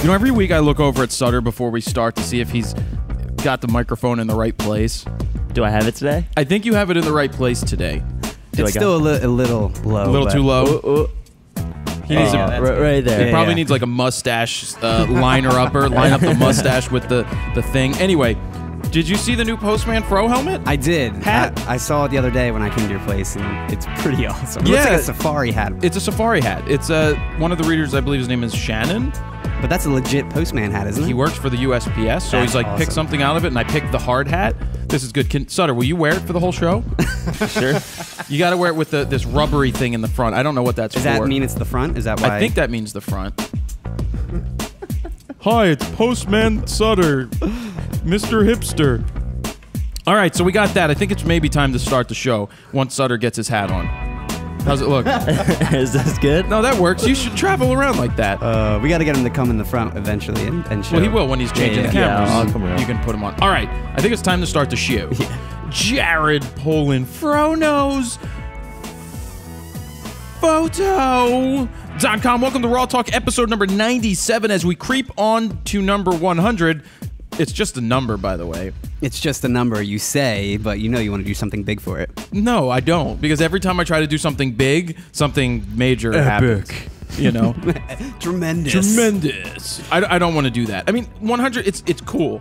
You know, every week I look over at Sutter before we start to see if he's got the microphone in the right place. Do I have it today? I think you have it in the right place today. It's still a little low. A little too low? He needs right there. He probably needs like a mustache liner upper. Line up the mustache with the thing. Anyway, did you see the new Postman Fro helmet? I did. Hat? I saw it the other day when I came to your place, and it's pretty awesome. It Yeah. looks like a safari hat. It's a safari hat. It's one of the readers, I believe his name is Shannon. But that's a legit Postman hat, isn't it? He works for the USPS, so That's he's like, pick awesome. something out of it, and I picked the hard hat. This is good. Sutter, will you wear it for the whole show? Sure. You got to wear it with this rubbery thing in the front. I don't know what that's Does for. that mean it's the front? Is that why? I think that means the front. Hi, it's Postman Sutter, Mr. Hipster. All right, so we got that. I think it's maybe time to start the show once Sutter gets his hat on. How's it look? Is this good? No, that works. You should travel around like that. We got to get him to come in the front eventually and show. Well, he will when he's changing the Yeah, cameras. I'll come around. You can put him on. All right, I think it's time to start the show. Jared Polin, FroKnowsPhoto.com. Welcome to Raw Talk, episode number 97. As we creep on to number 100, it's just a number, by the way. It's just a number you say, but you know you want to do something big for it. No, I don't, because every time I try to do something big, something major happens. You know, tremendous. I don't want to do that. I mean, 100, it's cool.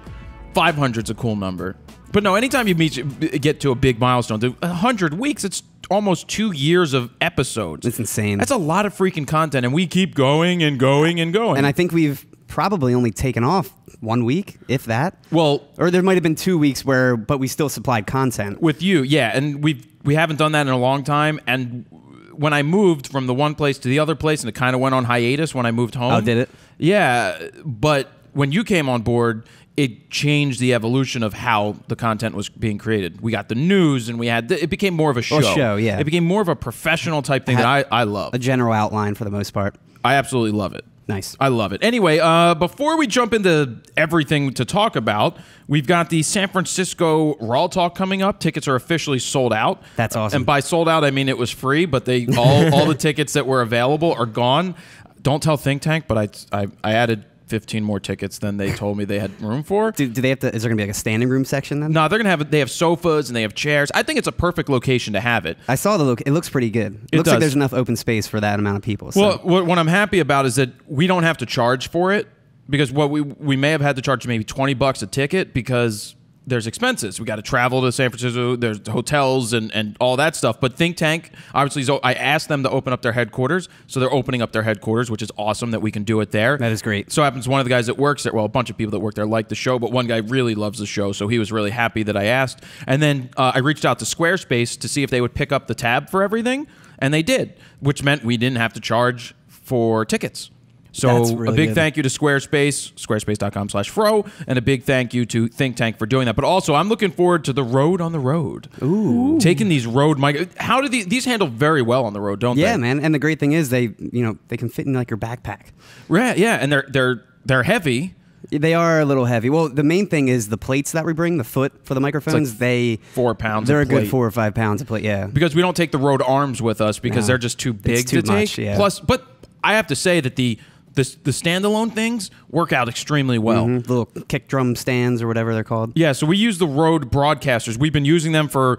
500's a cool number, but no. Anytime you get to a big milestone, 100 weeks, it's almost 2 years of episodes. It's insane. That's a lot of freaking content, and we keep going and going and going. And I think we've probably only taken off 1 week, if that. Well, or there might have been 2 weeks but we still supplied content with you, yeah. And we haven't done that in a long time. And when I moved from the one place to the other place, and it kind of went on hiatus when I moved home. Oh, did it? Yeah, but when you came on board, it changed the evolution of how the content was being created. We got the news, and it became more of a show. A show, yeah. It became more of a professional type thing that I love. A general outline for the most part. I absolutely love it. Nice. I love it. Anyway, before we jump into everything to talk about, we've got the San Francisco RAWtalk coming up. Tickets are officially sold out. That's awesome. And by sold out, I mean it was free, but all the tickets that were available are gone. Don't tell Think Tank, but I added 15 more tickets than they told me they had room for. Do they have to? Is there gonna be like a standing room section then? No, they have sofas and they have chairs. I think it's a perfect location to have it. I saw the look. It looks pretty good. It looks does. like there's enough open space for that amount of people. So. Well, what I'm happy about is that we don't have to charge for it, because what we may have had to charge maybe $20 a ticket because there's expenses. We got to travel to San Francisco. There's hotels and all that stuff. But Think Tank, obviously, I asked them to open up their headquarters, so they're opening up their headquarters, which is awesome that we can do it there. That is great. So happens one of the guys that works there, well, a bunch of people that work there like the show, but one guy really loves the show, so he was really happy that I asked. And then I reached out to Squarespace to see if they would pick up the tab for everything, and they did, which meant we didn't have to charge for tickets. So really a big good. thank you to Squarespace, squarespace.com/fro, and a big thank you to Think Tank for doing that. But also, I'm looking forward to the road on the road. Ooh. Taking these road mic. How do these handle very well on the road, don't they? Yeah, man. And the great thing is they can fit in like your backpack. Right, yeah, and they're heavy. They are a little heavy. Well, the main thing is the plates that we bring, the foot for the microphones. Like 4 pounds. They're a a good plate. 4 or 5 pounds a plate. Yeah. Because we don't take the road arms with us because No. they're just too big It's too to much, take. yeah. Plus, but I have to say that the standalone things work out extremely well. The little kick drum stands or whatever they're called. Yeah, so we use the Rode broadcasters. We've been using them for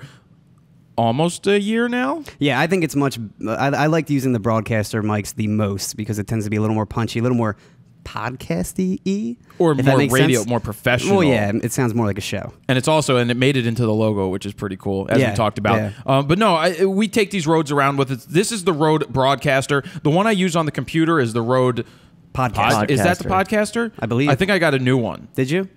almost a year now. Yeah, I think it's much. I like using the broadcaster mics the most because it tends to be a little more punchy, a little more podcasty-y. Or if that more makes radio, sense. more professional. Well, yeah, it sounds more like a show. And it made it into the logo, which is pretty cool, as we talked about. Yeah. But no, we take these Rodes around with us. This is the Rode broadcaster. The one I use on the computer is the Rode Podcast. Is that the podcaster? I believe. I think I got a new one. Did you?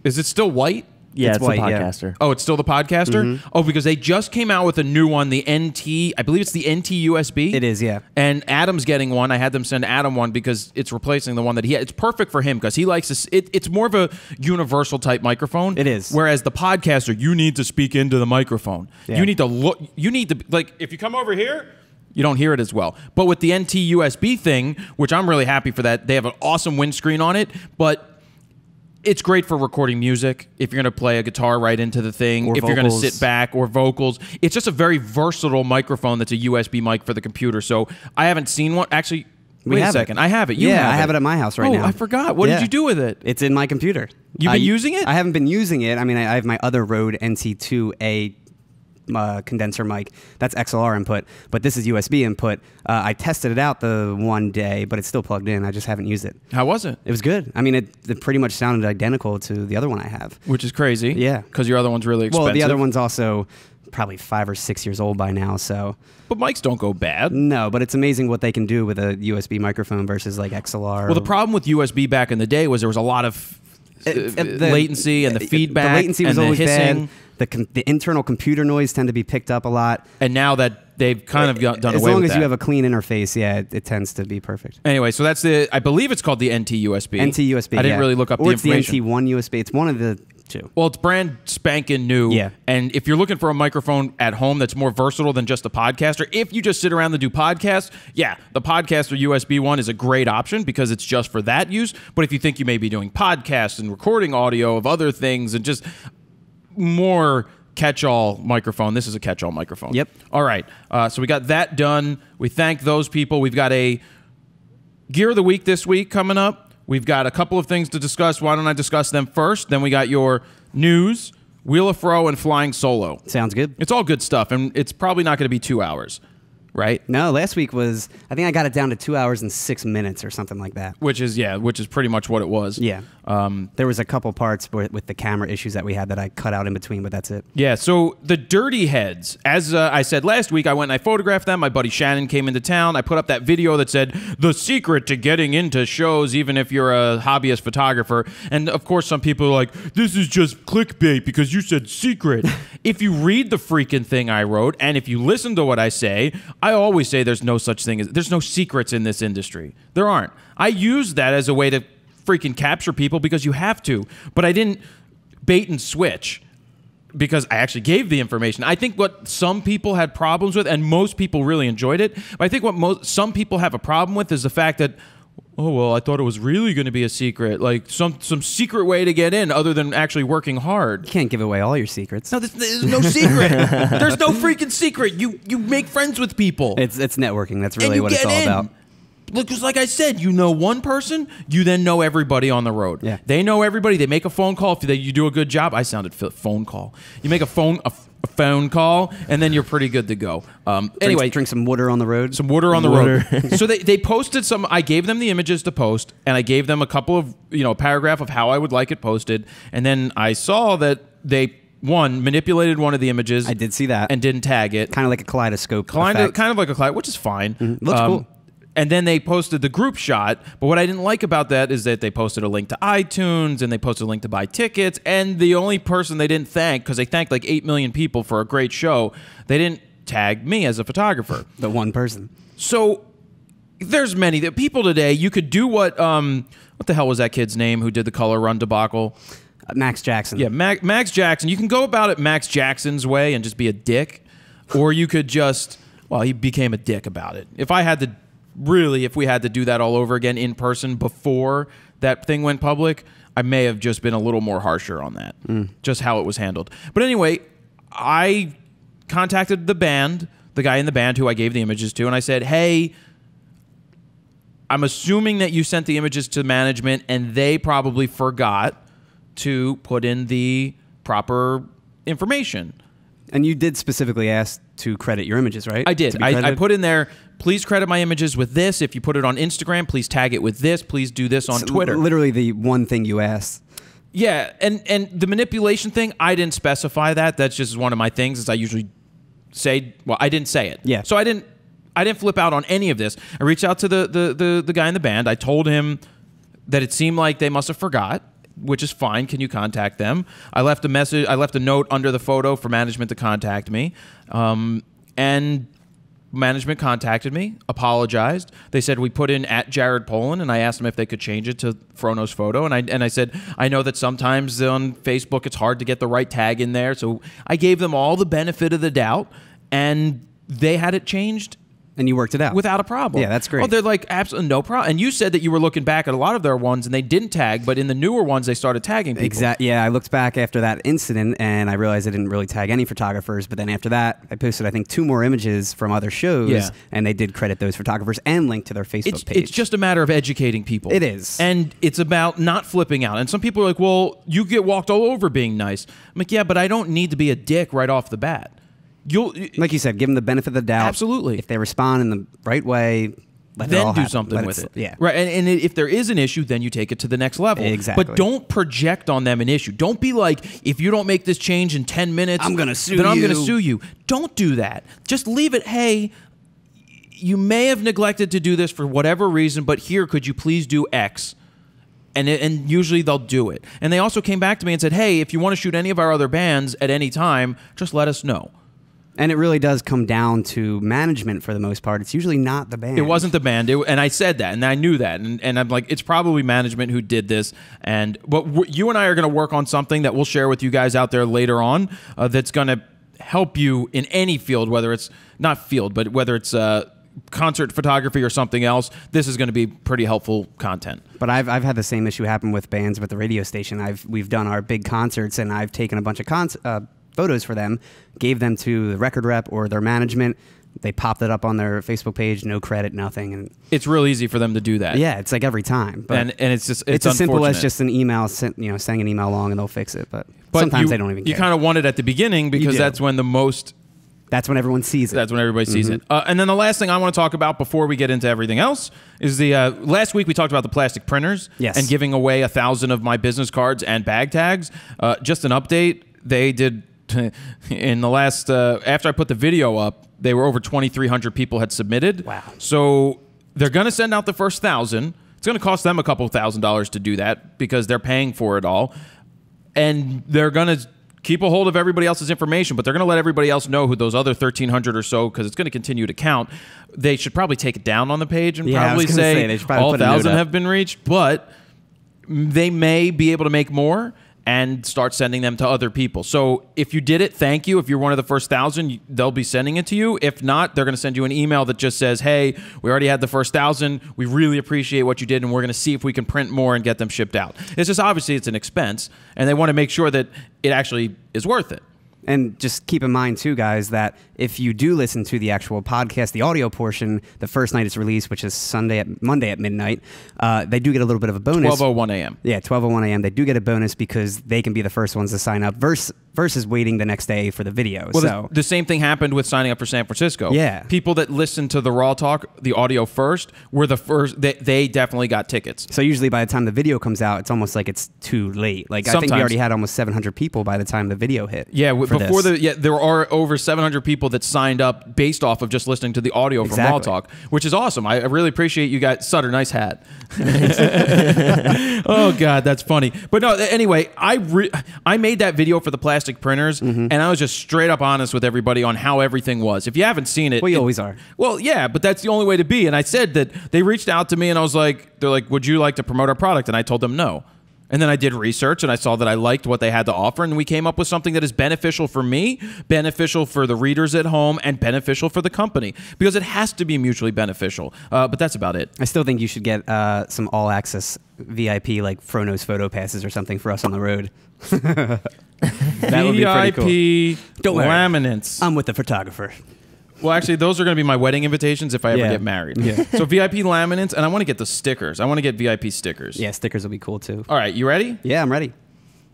Is it still white? Yeah, it's white, a yeah. podcaster. Oh, it's still the podcaster? Oh, because they just came out with a new one, the NT. I believe it's the NT USB. It is, yeah. And Adam's getting one. I had them send Adam one because it's replacing the one that he had. It's perfect for him because he likes this. It's more of a universal type microphone. It is. Whereas the podcaster, you need to speak into the microphone. Yeah. You need to look. You need to, like, if you come over here, you don't hear it as well. But with the NT USB thing, which I'm really happy for that, they have an awesome windscreen on it, but it's great for recording music. If you're going to play a guitar right into the thing, Or if you're going to vocals. sit back, or vocals. It's just a very versatile microphone that's a USB mic for the computer. So I haven't seen one. Actually, Wait a second. I have it. You have I have it at my house right now. I forgot. What did you do with it? It's in my computer. You've been using it? I haven't been using it. I mean, I have my other Rode NT2A condenser mic. That's XLR input, but this is USB input. I tested it out the one day, but it's still plugged in. I just haven't used it. How was it? It was good. I mean, it pretty much sounded identical to the other one I have. Which is crazy. Yeah. Because your other one's really expensive. Well, the other one's also probably 5 or 6 years old by now, so. But mics don't go bad. No, but it's amazing what they can do with a USB microphone versus like XLR. Well, the problem with USB back in the day was there was a lot of latency and the feedback. The latency was and always the hissing. bad. The internal computer noise tend to be picked up a lot. And now that they've kind of done away with that. As long as you have a clean interface, yeah, it tends to be perfect. Anyway, so that's I believe it's called the NT USB. NT USB, I didn't really look up the information. Or it's the NT1 USB. It's one of the two. Well, it's brand spanking new. Yeah. And if you're looking for a microphone at home that's more versatile than just a podcaster, if you just sit around and do podcasts, yeah, the podcaster USB one is a great option because it's just for that use. But if you think you may be doing podcasts and recording audio of other things and just more catch-all microphone. This is a catch-all microphone. Yep. All right. So we got that done. We thank those people. We've got a Gear of the Week this week coming up. We've got a couple of things to discuss. Why don't I discuss them first? Then we got your news, Wheel of Fro, and flying solo. Sounds good. It's all good stuff, and it's probably not going to be 2 hours, right? No, last week was, I think I got it down to 2 hours and 6 minutes or something like that. Which is pretty much what it was. Yeah. There was a couple parts with the camera issues that we had that I cut out in between, but that's it. Yeah, so the dirty heads, as I said last week, I went and I photographed them. My buddy Shannon came into town. I put up that video that said, the secret to getting into shows, even if you're a hobbyist photographer. And, of course, some people are like, this is just clickbait because you said secret. If you read the freaking thing I wrote, and if you listen to what I say, I always say there's no such thing as, there's no secrets in this industry. There aren't. I use that as a way to freaking capture people because you have to, but I didn't bait and switch because I actually gave the information. I think what some people had problems with, and most people really enjoyed it, but I think what some people have a problem with is the fact that, oh, well, I thought it was really going to be a secret, like some secret way to get in other than actually working hard. You can't give away all your secrets. No, there's no secret. There's no freaking secret. You make friends with people. It's networking. That's really what it's all about. Because like I said, you know one person, you then know everybody on the road. Yeah. They know everybody. They make a phone call. If you do a good job, I sounded phone call. You make a phone call, and then you're pretty good to go. Anyway, drink some water on the road. Some water on the road. So they posted some. I gave them the images to post, and I gave them a couple of a paragraph of how I would like it posted, and then I saw that they manipulated one of the images. I did see that and didn't tag it. Kind of like a kaleidoscope. Kind of like a kaleidoscope, which is fine. Mm-hmm. Looks cool. And then they posted the group shot. But what I didn't like about that is that they posted a link to iTunes and they posted a link to buy tickets. And the only person they didn't thank, because they thanked like 8 million people for a great show, they didn't tag me as a photographer. The one person. So there's many people today. You could do what the hell was that kid's name who did the color run debacle? Max Jackson. Yeah, Max Jackson. You can go about it Max Jackson's way and just be a dick. Or you could just, well, he became a dick about it. If we had to do that all over again in person before that thing went public, I may have just been a little more harsher on that, just how it was handled. But anyway, I contacted the guy in the band who I gave the images to, and I said, hey, I'm assuming that you sent the images to management and they probably forgot to put in the proper information. And you did specifically ask to credit your images, right? I did. I put in there, please credit my images with this. If you put it on Instagram, please tag it with this. Please do this on Twitter. Literally the one thing you asked. Yeah, and the manipulation thing, I didn't specify that. That's just one of my things, is I usually say, well, I didn't say it. Yeah. So I didn't flip out on any of this. I reached out to the guy in the band. I told him that it seemed like they must have forgot, which is fine. Can you contact them? I left a message. I left a note under the photo for management to contact me, and management contacted me, apologized. They said we put in @JaredPolin, and I asked them if they could change it to FroKnowsPhoto, and I said I know that sometimes on Facebook it's hard to get the right tag in there, so I gave them all the benefit of the doubt, and they had it changed And you worked it out. without a problem. Yeah, that's great. Oh, they're like, absolutely no problem. And you said that you were looking back at a lot of their ones and they didn't tag, but in the newer ones, they started tagging people. Exactly. Yeah, I looked back after that incident and I realized I didn't really tag any photographers. But then after that, I posted, I think, 2 more images from other shows. Yeah. And they did credit those photographers and link to their Facebook page. It's just a matter of educating people. It is. And it's about not flipping out. And some people are like, well, you get walked all over being nice. I'm like, yeah, but I don't need to be a dick right off the bat. Like you said, give them the benefit of the doubt. Absolutely. If they respond in the right way, let it then all do happen. something with it. Yeah. Right. And if there is an issue, then you take it to the next level. Exactly. But don't project on them an issue. Don't be like, if you don't make this change in 10 minutes, I'm gonna sue then I'm you. going to sue you. Don't do that. Just leave it. Hey, you may have neglected to do this for whatever reason, but here, could you please do X? And usually they'll do it. And they also came back to me and said, hey, if you want to shoot any of our other bands at any time, just let us know. And it really does come down to management for the most part. It's usually not the band. It wasn't the band, and I said that, and I knew that, and I'm like, it's probably management who did this. But you and I are going to work on something that we'll share with you guys out there later on. That's going to help you in any field, whether it's not field, but whether it's concert photography or something else. This is going to be pretty helpful content. But I've had the same issue happen with bands with the radio station. We've done our big concerts, and I've taken a bunch of photos for them, gave them to the record rep or their management. They popped it up on their Facebook page, no credit, nothing. And it's real easy for them to do that. Yeah, it's like every time. But and it's just it's as simple as just an email, sending an email along, and they'll fix it. But sometimes they don't even care. You kind of want it at the beginning because that's when that's when everyone sees it. That's when everybody sees it. And then the last thing I want to talk about before we get into everything else is the last week we talked about the plastic printers and giving away 1,000 of my business cards and bag tags. Just an update. They did in the last after I put the video up, they were over 2,300 people had submitted. Wow. So they're going to send out the first 1,000. It's going to cost them a couple $1,000s to do that because they're paying for it all. And they're going to keep a hold of everybody else's information, but they're going to let everybody else know who those other 1,300 or so, because it's going to continue to count. They should probably take it down on the page and probably say they should probably all put a note 1,000 up. have been reached, but they may be able to make more and start sending them to other people. So if you did it, thank you. If you're one of the first 1,000, they'll be sending it to you. If not, they're going to send you an email that just says, hey, we already had the first 1,000. We really appreciate what you did, and we're going to see if we can print more and get them shipped out. It's just obviously it's an expense, and they want to make sure that it actually is worth it. And just keep in mind, too, guys, that if you do listen to the actual podcast, the audio portion, the first night it's released, which is Monday at midnight, they do get a little bit of a bonus. 12:01 a.m. Yeah, 12:01 a.m. They do get a bonus because they can be the first ones to sign up versus waiting the next day for the video. Well, so the same thing happened with signing up for San Francisco. Yeah. People that listened to the RAWtalk, the audio first, were the first. They definitely got tickets. So usually by the time the video comes out, it's almost like it's too late. Like I think we already had almost 700 people by the time the video hit. Yeah, there are over 700 people that signed up based off of just listening to the audio from RAWtalk, which is awesome. I really appreciate you guys. Sutter, nice hat. Oh God, that's funny. But no, anyway, I made that video for the plastic printers, and I was just straight up honest with everybody on how everything was. If you haven't seen it, well, you always are. Well, yeah, but that's the only way to be. And I said that they reached out to me, and I was like, they're like, would you like to promote our product? And I told them no. And then I did research, and I saw that I liked what they had to offer, and we came up with something that is beneficial for me, beneficial for the readers at home, and beneficial for the company, because it has to be mutually beneficial. But that's about it. I still think you should get some all-access VIP, like FroKnowsPhoto passes or something for us on the road. That would be pretty cool. Don't worry. Laminates. I'm with the photographer. Well, actually, those are going to be my wedding invitations if I ever get married. Yeah. So VIP laminates, and I want to get the stickers. I want to get VIP stickers. Yeah, stickers will be cool too. All right, you ready? Yeah, I'm ready.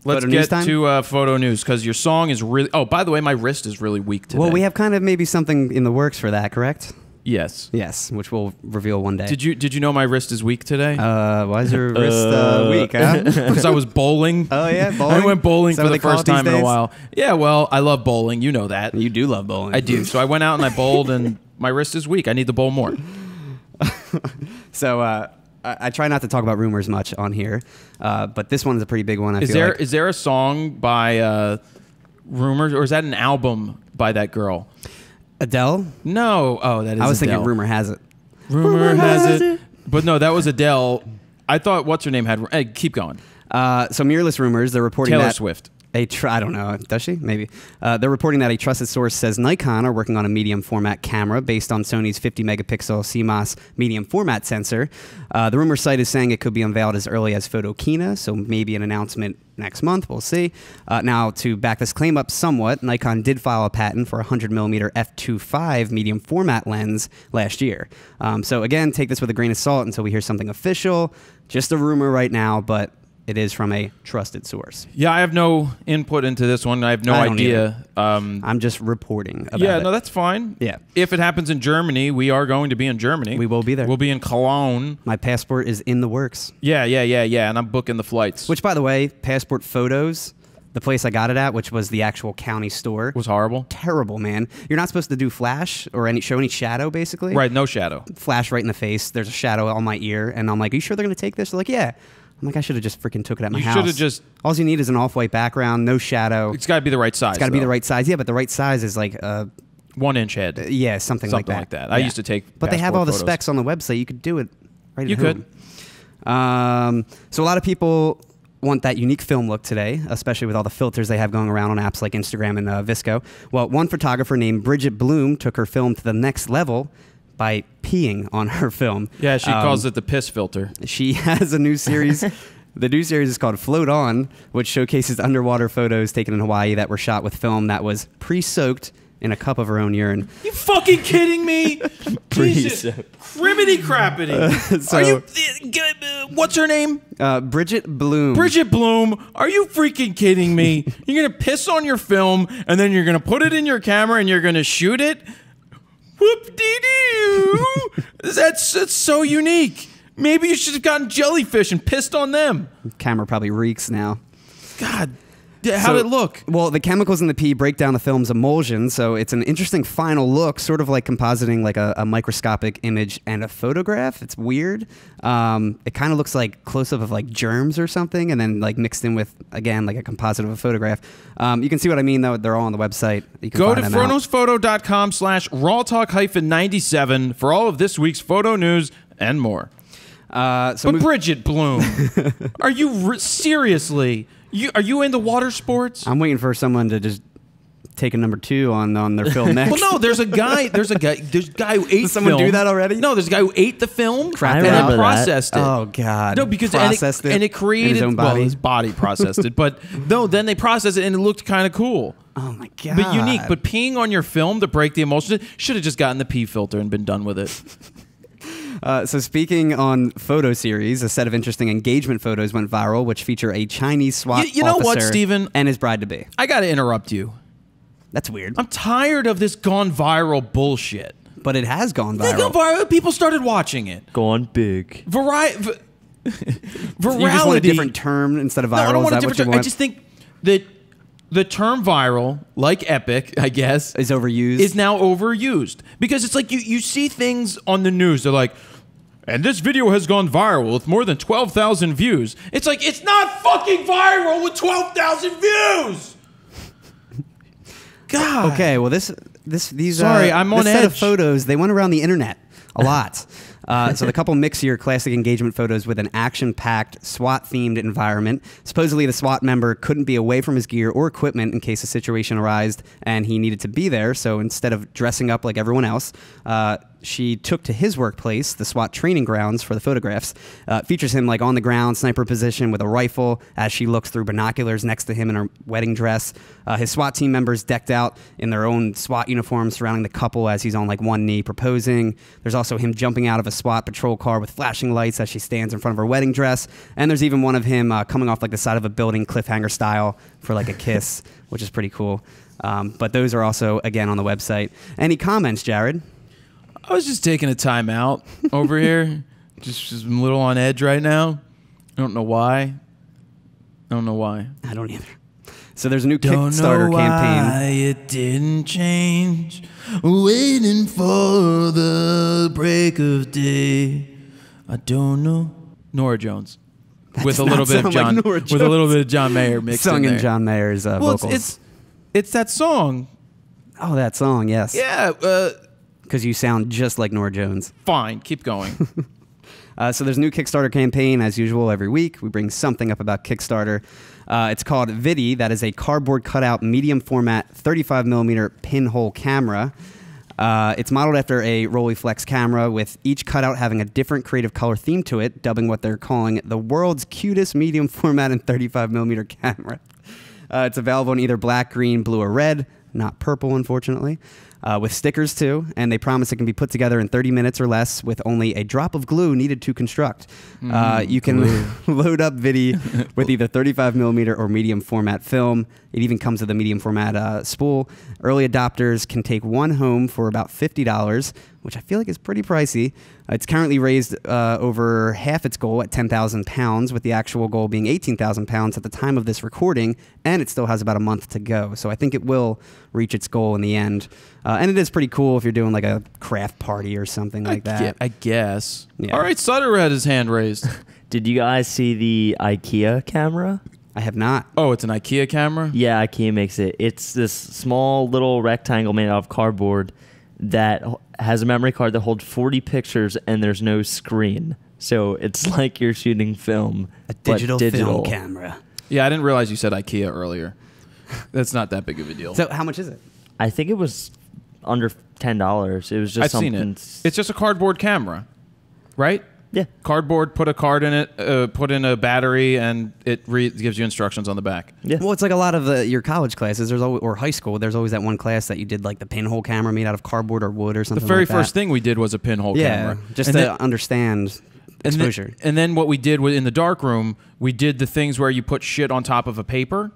Let's get to photo news, because your song is really... Oh, by the way, my wrist is really weak today. Well, we have kind of maybe something in the works for that, correct? Yes. Yes, which we'll reveal one day. Did you know my wrist is weak today? Why is your wrist weak, huh? Because I was bowling. Oh, yeah, bowling? I went bowling for the first time in a days? while. Yeah, well, I love bowling. You know that. You do love bowling. I do. So I went out and I bowled, and my wrist is weak. I need to bowl more. So I try not to talk about rumors much on here, but this one is a pretty big one. Is there a song by Rumors, or is that an album by that girl? Adele? No. Oh, that is I was Adele. thinking Rumor Has It. Rumor has it. But no, that was Adele. I thought what's her name had... Hey, keep going. So Mirrorless Rumors, they're reporting Taylor that... Swift. I don't know. Does she? Maybe. They're reporting that a trusted source says Nikon are working on a medium format camera based on Sony's 50 megapixel CMOS medium format sensor. The rumor site is saying it could be unveiled as early as Photokina, so maybe an announcement next month. We'll see. Now, to back this claim up somewhat, Nikon did file a patent for a 100mm f2.5 medium format lens last year. So again, take this with a grain of salt until we hear something official. Just a rumor right now, but it is from a trusted source. Yeah, I have no input into this one. I have no idea. I'm just reporting about yeah, it. no, that's fine. Yeah. If it happens in Germany, we are going to be in Germany. We will be there. We'll be in Cologne. My passport is in the works. Yeah, and I'm booking the flights. Which, by the way, passport photos, the place I got it at, which was the actual county store, was horrible. Terrible, man. You're not supposed to do flash or show any shadow, basically. Right, no shadow. Flash right in the face. There's a shadow on my ear, and I'm like, are you sure they're going to take this? They're like, yeah. I'm like, I should have just freaking took it at my house. You should have just... All you need is an off-white background, no shadow. It's got to be the right size. It's got to be the right size. Yeah, but the right size is like... 1 inch head. Yeah, something like that. Something like that. Yeah. I used to take But they have all the photos. specs on the website. You could do it right You at home. could. So a lot of people want that unique film look today, especially with all the filters they have going around on apps like Instagram and Visco. Well, one photographer named Bridget Bloom took her film to the next level by peeing on her film. Yeah, she calls it the piss filter. She has a new series. The new series is called Float On, which showcases underwater photos taken in Hawaii that were shot with film that was pre-soaked in a cup of her own urine. You fucking kidding me? Jesus. Criminy crappity. Are you... what's her name? Bridget Bloom. Bridget Bloom. Are you freaking kidding me? You're going to piss on your film, and then you're going to put it in your camera, and you're going to shoot it? Whoop-dee-doo. That's so unique. Maybe you should have gotten jellyfish and pissed on them. Camera probably reeks now. God. Yeah, how'd it look? Well, the chemicals in the pee break down the film's emulsion, so it's an interesting final look, sort of like compositing like a microscopic image and a photograph. It's weird. It kind of looks like close-up of like germs or something, and then like mixed in with, again, like a composite of a photograph. You can see what I mean, though. They're all on the website. You can Go to find them out. FroKnowsPhoto.com/RAWtalk-97 for all of this week's photo news and more. But Bridget Bloom, are you seriously... Are you into water sports? I'm waiting for someone to just take a number 2 on their film next. Well, no, there's a guy who ate Did someone film. do that already? No, there's a guy who ate the film Crapped and it then out. processed it. Oh, God. No, because Processed and it created in his own body? Well, his body processed it, but no, then they processed it and it looked kind of cool. Oh my God. But unique. But peeing on your film to break the emulsion, should have just gotten the pee filter and been done with it. So speaking on photo series, a set of interesting engagement photos went viral, which feature a Chinese SWAT You know what, officer Steven? and his bride-to-be. I got to interrupt you. That's weird. I'm tired of this gone viral bullshit. But it has gone They go viral. viral. People started watching it. Gone big. Virality. You just want a different term instead of viral? No, I don't want Is a that different what you term. I want? just think that the term viral, like epic, I guess, Is overused. is now overused. Because it's like you see things on the news. They're like, and this video has gone viral with more than 12,000 views. It's like, it's not fucking viral with 12,000 views! God. Okay, well these Sorry, I'm on this set of edge. photos, they went around the internet a lot. So the couple mix your classic engagement photos with an action-packed SWAT-themed environment. Supposedly, the SWAT member couldn't be away from his gear or equipment in case a situation arose, and he needed to be there. So instead of dressing up like everyone else, she took to his workplace, the SWAT training grounds, for the photographs. Features him like on the ground, sniper position with a rifle as she looks through binoculars next to him in her wedding dress. His SWAT team members decked out in their own SWAT uniforms surrounding the couple as he's on like one knee proposing. There's also him jumping out of a SWAT patrol car with flashing lights as she stands in front of her wedding dress. And there's even one of him coming off like the side of a building cliffhanger style for like a kiss, which is pretty cool. But those are also, again, on the website. Any comments, Jared? I was just taking a time out over here. Just a little on edge right now. I don't know why. I don't either. So there's a new Don't Kickstarter know campaign. why it didn't change. Waiting for the break of day. I don't know. Nora Jones. With a does little not bit of sound like John Nora with a little bit of John Mayer mixed Sung in in there. John Mayer's Well, vocals. it's that song. Oh, that song, yes. Yeah, Because you sound just like Nora Jones. fine. Keep going. So there's a new Kickstarter campaign, as usual, every week. We bring something up about Kickstarter. It's called Vidi. That is a cardboard cutout, medium format, 35mm pinhole camera. It's modeled after a Rolleiflex camera, with each cutout having a different creative color theme to it, dubbing what they're calling the world's cutest medium format and 35mm camera. It's available in either black, green, blue, or red. Not purple, unfortunately. With stickers too, and they promise it can be put together in 30 minutes or less with only a drop of glue needed to construct. You can load up Vidi with either 35mm or medium format film. It even comes with a medium format spool. Early adopters can take one home for about $50, which I feel like is pretty pricey. It's currently raised over half its goal at £10,000, with the actual goal being £18,000 at the time of this recording, and it still has about a month to go. So I think it will reach its goal in the end. And it is pretty cool if you're doing like a craft party or something like that. I guess. Yeah. All right, Sutter had his hand raised. Did you guys see the IKEA camera? I have not. Oh, it's an IKEA camera? Yeah, IKEA makes it. It's this small little rectangle made out of cardboard that has a memory card that holds 40 pictures, and there's no screen. So it's like you're shooting film. A digital film camera. Yeah, I didn't realize you said IKEA earlier. That's not that big of a deal. So how much is it? I think it was under $10. It was just I've something. seen it. It's just a cardboard camera, right? Yeah. Cardboard, put a card in it, put in a battery, and it gives you instructions on the back. Yeah. Well, it's like a lot of your college classes. There's always, or high school. There's always that one class that you did like the pinhole camera made out of cardboard or wood or something. The very like that. first thing we did was a pinhole camera. Just to understand exposure. And then what we did in the dark room, we did the things where you put shit on top of a paper.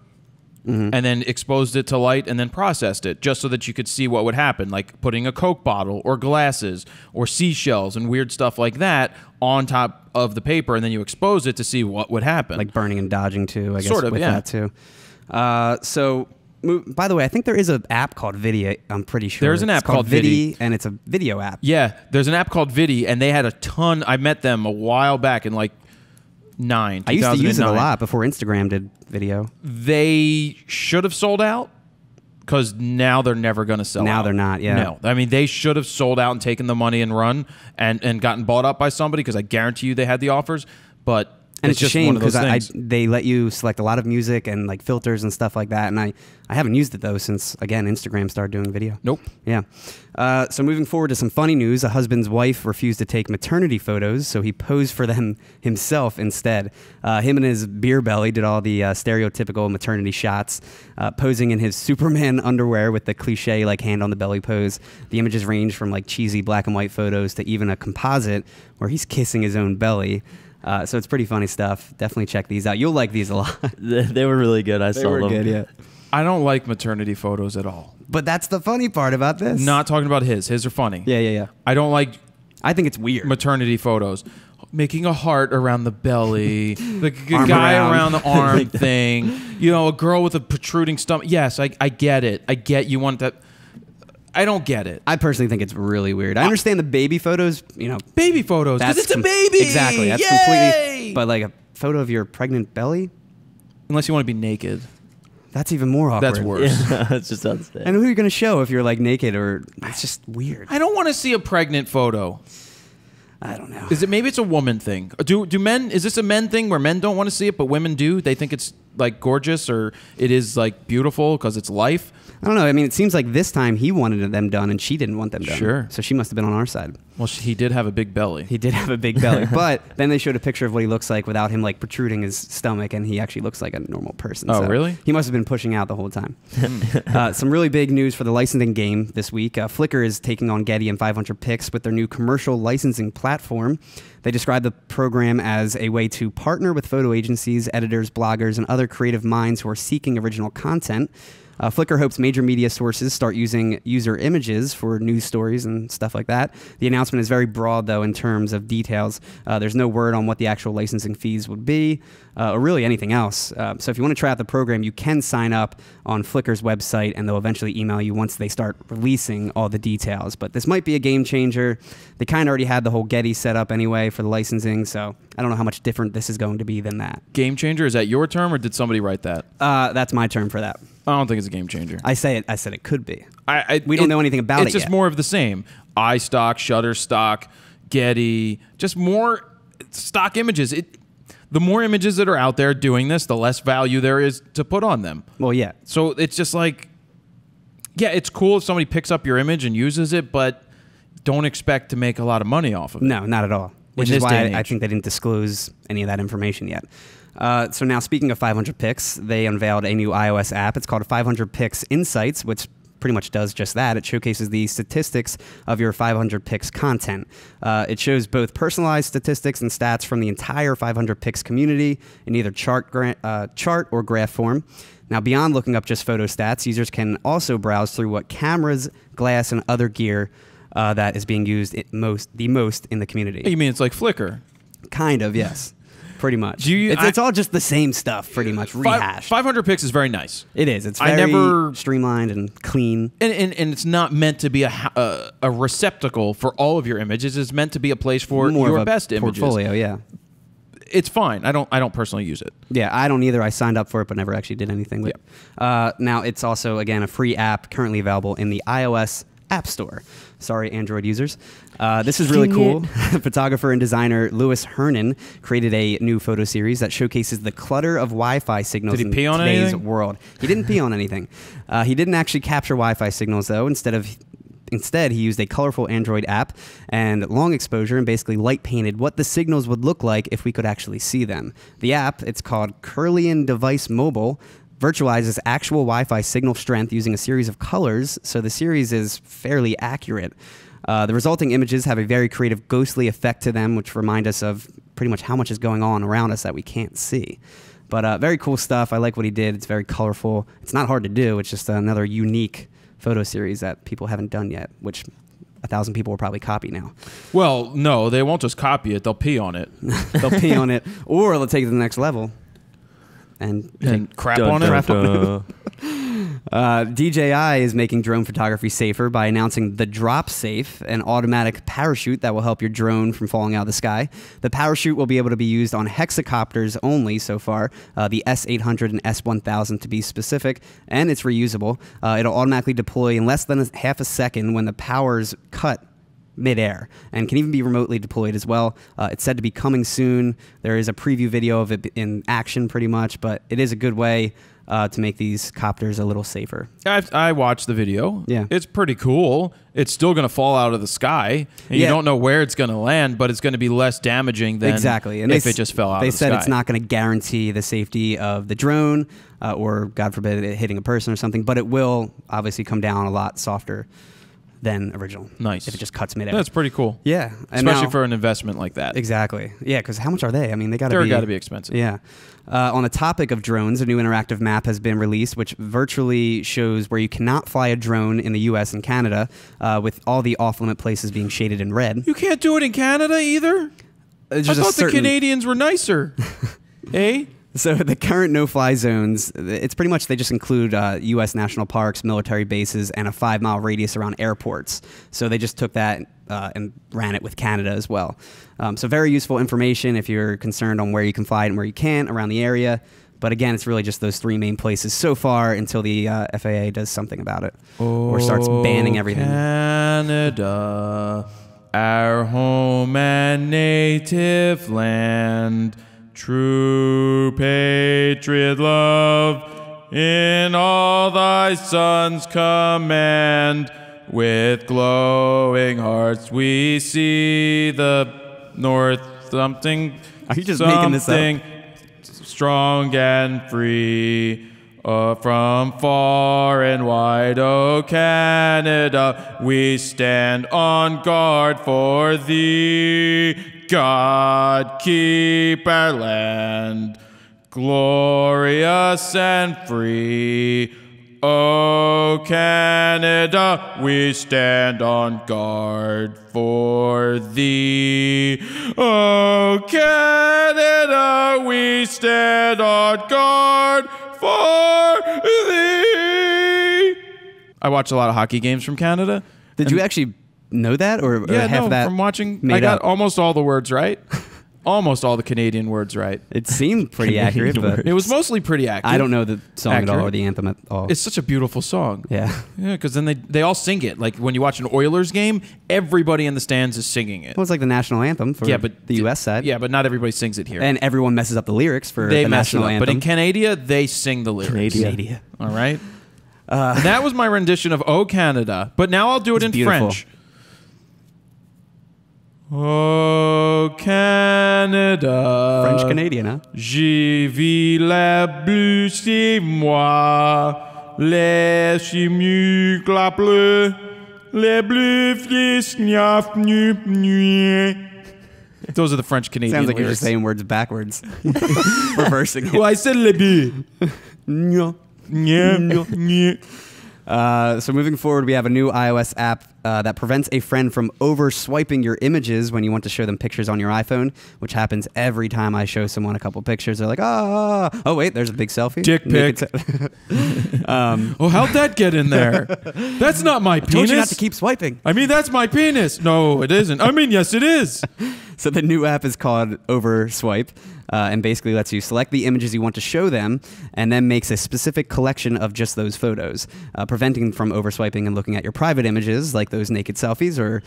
And then exposed it to light and then processed it just so that you could see what would happen, like putting a Coke bottle or glasses or seashells and weird stuff like that on top of the paper, and then you expose it to see what would happen. Like burning and dodging too, I guess, sort of, with that too. So, by the way, I think there is an app called Vidi, I'm pretty sure. There's an app called Vidi, and it's a video app. Yeah, there's an app called Vidi, and they had a ton. I met them a while back in like I used to use it a lot before Instagram did video. They should have sold out, because now they're never going to sell out. Now they're not, yeah. No. I mean, they should have sold out and taken the money and run and gotten bought up by somebody, because I guarantee you they had the offers. But and it's just a shame because they let you select a lot of music and like filters and stuff like that. And I haven't used it though since, again, Instagram started doing video. Nope. Yeah. So moving forward to some funny news, a husband's wife refused to take maternity photos, so he posed for them himself instead. Him and his beer belly did all the stereotypical maternity shots, posing in his Superman underwear with the cliche like hand on the belly pose. The images range from like cheesy black and white photos to even a composite where he's kissing his own belly. So it's pretty funny stuff. Definitely check these out. You'll like these a lot. They were really good. I saw them. Good, yeah. I don't like maternity photos at all. But that's the funny part about this. Not talking about his. His are funny. Yeah. I don't like I think it's weird. maternity photos. Making a heart around the belly, the Arm guy around. around the arm thing, you know, a girl with a protruding stomach. Yes, I get it. I get you want that. I don't get it. I personally think it's really weird. I understand the baby photos, you know. Baby photos, because it's a baby. Exactly. That's Yay! completely. But like a photo of your pregnant belly? Unless you want to be naked. That's even more awkward. That's worse. Yeah, it's just unsafe. And who are you going to show if you're like naked or it's just weird. I don't want to see a pregnant photo. I don't know. Maybe it's a woman thing? Do men? Is this a men thing where men don't want to see it, but women do? They think it's like gorgeous or it is like beautiful because it's life. I don't know. I mean, it seems like this time he wanted them done and she didn't want them done. Sure. So she must have been on our side. Well, he did have a big belly. He did have a big belly. But then they showed a picture of what he looks like without him like protruding his stomach, and he actually looks like a normal person. Oh, so really? He must have been pushing out the whole time. Some really big news for the licensing game this week. Flickr is taking on Getty and 500 Pics with their new commercial licensing platform. They describe the program as a way to partner with photo agencies, editors, bloggers, and other creative minds who are seeking original content. Flickr hopes major media sources start using user images for news stories and stuff like that. The announcement is very broad, though, in terms of details. There's no word on what the actual licensing fees would be, or really anything else. So if you want to try out the program, you can sign up on Flickr's website, and they'll eventually email you once they start releasing all the details. But this might be a game changer. They kind of already had the whole Getty set up anyway for the licensing, so I don't know how much different this is going to be than that. Game changer? Is that your term, or did somebody write that? That's my term for that. I don't think it's a game changer. I said it could be. We don't know anything about it It's just yet. more of the same. iStock, Shutterstock, Getty, just more stock images. The more images that are out there doing this, the less value there is to put on them. Well, yeah. So it's just like, yeah, it's cool if somebody picks up your image and uses it, but don't expect to make a lot of money off of it. No, not at all. Which is why I think they didn't disclose any of that information yet. So now, speaking of 500 Pix, they unveiled a new iOS app. It's called 500 Pix Insights, which pretty much does just that. It showcases the statistics of your 500 Pix content. It shows both personalized statistics and stats from the entire 500 Pix community in either chart or graph form. Now, beyond looking up just photo stats, users can also browse through what cameras, glass, and other gear that is being used the most in the community. You mean it's like Flickr? Kind of, yes. Pretty much. It's all just the same stuff, pretty much, rehashed. 500 Pix is very nice. It is. It's very streamlined and clean. And it's not meant to be a receptacle for all of your images. It's meant to be a place for your best images. Portfolio, yeah. It's fine. I don't personally use it. Yeah, I don't either. I signed up for it, but never actually did anything with it. Now, it's also, again, a free app currently available in the iOS App Store. Sorry, Android users. This is really cool. Photographer and designer Louis Hernan created a new photo series that showcases the clutter of Wi-Fi signals in today's world. He didn't pee on anything. He didn't actually capture Wi-Fi signals, though. Instead, he used a colorful Android app and long exposure and basically light painted what the signals would look like if we could actually see them. The app, it's called Curlian Device Mobile, virtualizes actual Wi-Fi signal strength using a series of colors, so the series is fairly accurate. The resulting images have a very creative ghostly effect to them, which remind us of pretty much how much is going on around us that we can't see. But very cool stuff. I like what he did. It's very colorful. It's not hard to do. It's just another unique photo series that people haven't done yet, which 1,000 people will probably copy now. Well, no, they won't just copy it. They'll pee on it. They'll pee on it, or they'll take it to the next level. And crap on it. DJI is making drone photography safer by announcing the Drop Safe, an automatic parachute that will help your drone from falling out of the sky. The parachute will be able to be used on hexacopters only so far, the S800 and S1000 to be specific, and it's reusable. It'll automatically deploy in less than half a second when the power's cut mid-air, and can even be remotely deployed as well. It's said to be coming soon. There is a preview video of it in action pretty much, but it is a good way to make these copters a little safer. I watched the video. Yeah. It's pretty cool. It's still going to fall out of the sky, and you don't know where it's going to land, but it's going to be less damaging than and if it just fell out of the sky. They said it's not going to guarantee the safety of the drone or, God forbid, it hitting a person or something, but it will obviously come down a lot softer than original. Nice. If it just cuts mid-air. That's pretty cool. Yeah. Especially for an investment like that. Exactly. Yeah, because how much are they? I mean, They're got to be expensive. Yeah. On the topic of drones, a new interactive map has been released which virtually shows where you cannot fly a drone in the U.S. and Canada, with all the off-limit places being shaded in red. You can't do it in Canada either? I thought the Canadians were nicer. Eh? So the current no-fly zones, it's pretty much they just include U.S. national parks, military bases, and a 5-mile radius around airports. So they just took that and ran it with Canada as well. So very useful information if you're concerned on where you can fly and where you can't around the area. But again, it's really just those 3 main places so far until the FAA does something about it or starts banning everything. Canada, our home and native land. True patriot love in all thy sons command. With glowing hearts we see the north something. Are you just making this up? Strong and free. From far and wide, O Canada, we stand on guard for thee. God, keep our land glorious and free. O Canada, we stand on guard for thee. O Canada, we stand on guard for thee. I watch a lot of hockey games from Canada. Did you actually know that, or half of that? From watching. I got almost all the words right. almost all the Canadian words right. It seemed pretty accurate, but It was mostly pretty accurate. I don't know the song at all Accurate. or the anthem at all. It's such a beautiful song. Yeah. Yeah, because then they all sing it. Like when you watch an Oilers game, everybody in the stands is singing it. Well, it's like the national anthem for the U.S. side. Yeah, but not everybody sings it here. And everyone messes up the lyrics for They the mess it national up. anthem. But in Canada, they sing the lyrics. Canada. All right? And that was my rendition of Oh Canada. But now I'll do it in beautiful. French. Oh Canada. French Canadian, huh? Je vis la bleue chez moi, les chimus bleu, les bleus fils nuit. Those are the French Canadian Sounds like you're lyrics. just saying words backwards. Reversing it. Well, I said le bleu. No. So moving forward, we have a new iOS app that prevents a friend from over swiping your images when you want to show them pictures on your iPhone, which happens every time I show someone a couple pictures. They're like, oh wait, there's a big selfie. Dick pic. Oh, how'd that get in there? That's not my penis. Told you not to keep swiping. I mean, that's my penis. No, it isn't. I mean, yes, it is. So the new app is called Overswipe, and basically lets you select the images you want to show them, and then makes a specific collection of just those photos, preventing from overswiping and looking at your private images, like those naked selfies, or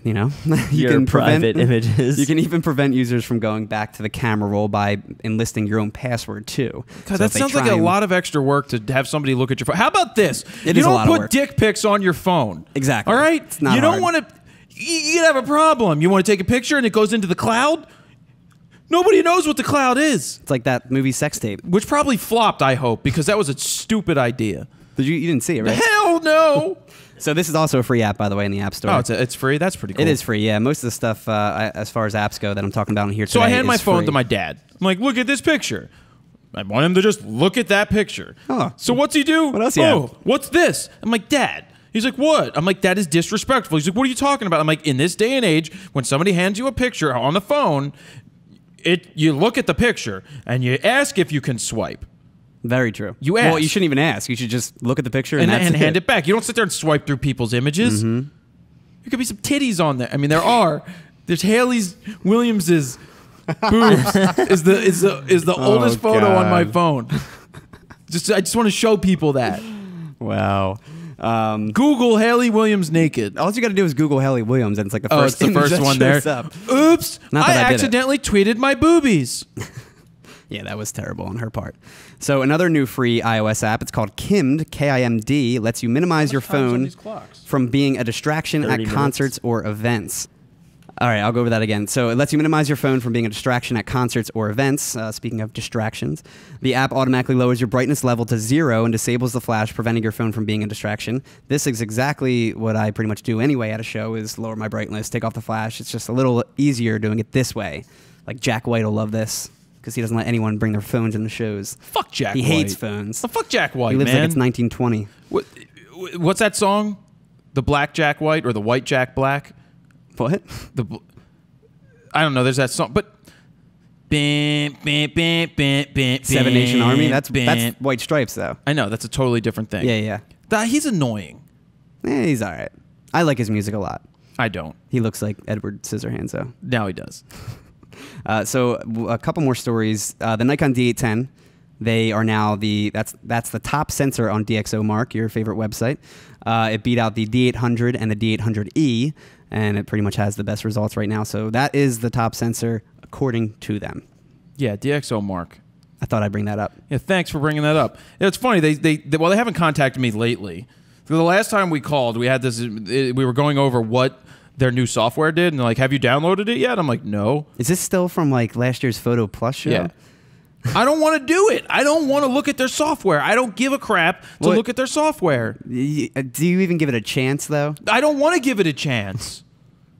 you know, you Your can private images. You can even prevent users from going back to the camera roll by enlisting your own password too. God, So that if they sounds like try a and- lot of extra work to have somebody look at your phone. How about this? It you is a don't lot of put work. dick pics on your phone. Exactly. All right? It's not you don't hard. want to. You have a problem. You want to take a picture and it goes into the cloud? Nobody knows what the cloud is. It's like that movie Sex Tape. Which probably flopped, I hope, because that was a stupid idea. You didn't see it, right? Hell no. So this is also a free app, by the way, in the App Store. Oh, it's free? That's pretty cool. It is free, yeah. Most of the stuff, as far as apps go, that I'm talking about in here today, So I hand my is phone free. to my dad. I'm like, look at this picture. I want him to just look at that picture. Oh. So what's he do? What else you Oh, have? what's this? I'm like, Dad. He's like, what? I'm like, that is disrespectful. He's like, what are you talking about? I'm like, in this day and age, when somebody hands you a picture on the phone, you look at the picture and you ask if you can swipe. Very true. You Well, ask. you shouldn't even ask. You should just look at the picture and, And that's hand it back. You don't sit there and swipe through people's images. Mm-hmm. There could be some titties on there. I mean, there are. There's Haley's Williams's boobs is the oldest photo on my God. phone. I just want to show people that. Wow. Google Haley Williams naked. All you got to do is Google Haley Williams, and it's like the Oh, first it's the image first that one there. shows up. Oops! Not that I did it. accidentally tweeted my boobies. Yeah, that was terrible on her part. So another new free iOS app, it's called Kimd, K-I-M-D, lets you minimize your times on phone these clocks? from being a distraction 30 at minutes. concerts or events. All right, I'll go over that again. So it lets you minimize your phone from being a distraction at concerts or events. Speaking of distractions, the app automatically lowers your brightness level to 0 and disables the flash, preventing your phone from being a distraction. This is exactly what I pretty much do anyway at a show, is lower my brightness, take off the flash. It's just a little easier doing it this way. Like Jack White will love this, because he doesn't let anyone bring their phones in the shows. Fuck Jack He White. hates phones. Oh, fuck Jack White, He lives man. like it's 1920. What's that song? The Black Jack White or the White Jack Black? What? I don't know. There's that song, but Seven Nation Army? That's White Stripes, though. I know that's a totally different thing. Yeah. He's annoying. He's all right. I like his music a lot. I don't. He looks like Edward Scissorhands, though. Now he does. So a couple more stories. The Nikon D810, they are now that's the top sensor on DxOMark, your favorite website. It beat out the D800 and the D800E, and it pretty much has the best results right now. So that is the top sensor according to them. Yeah, DxOMark. I thought I'd bring that up. Yeah, thanks for bringing that up. It's funny. They haven't contacted me lately. The last time we called, we had this. We were going over what their new software did, and they're like, "Have you downloaded it yet?" I'm like, "No." Is this still from like last year's Photo Plus show? Yeah. I don't want to do it. I don't want to look at their software. I don't give a crap to look at their software. Do you even give it a chance, though? I don't want to give it a chance.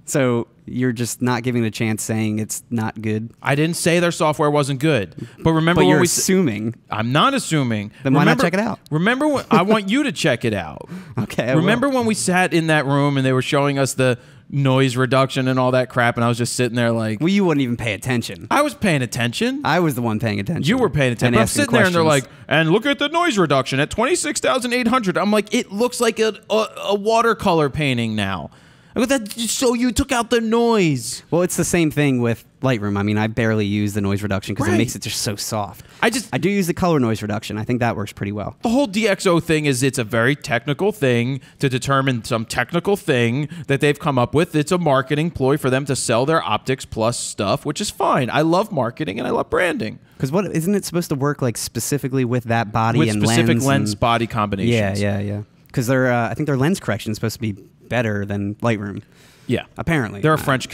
So you're just not giving it a chance, saying it's not good? I didn't say their software wasn't good. But remember But when you're we assuming. I'm not assuming. Then why not check it out? Remember when I want you to check it out. Okay, I Remember will. when we sat in that room and they were showing us the noise reduction and all that crap, and I was just sitting there like, Well, you wouldn't even pay attention. I was paying attention. I was the one paying attention. You were paying attention. And But I'm asking sitting there and they're like, questions. and look at the noise reduction at 26,800. I'm like, it looks like a watercolor painting now. I go, so you took out the noise. Well, it's the same thing with Lightroom. I mean, I barely use the noise reduction because it makes it just so soft. I do use the color noise reduction. I think that works pretty well. The whole DxO thing is it's a very technical thing to determine some technical thing that they've come up with. It's a marketing ploy for them to sell their Optics Plus stuff, which is fine. I love marketing and I love branding. Because isn't it supposed to work like specifically with that body with and specific lens body combinations? Yeah. Because I think their lens correction is supposed to be better than Lightroom. Yeah, apparently they're a French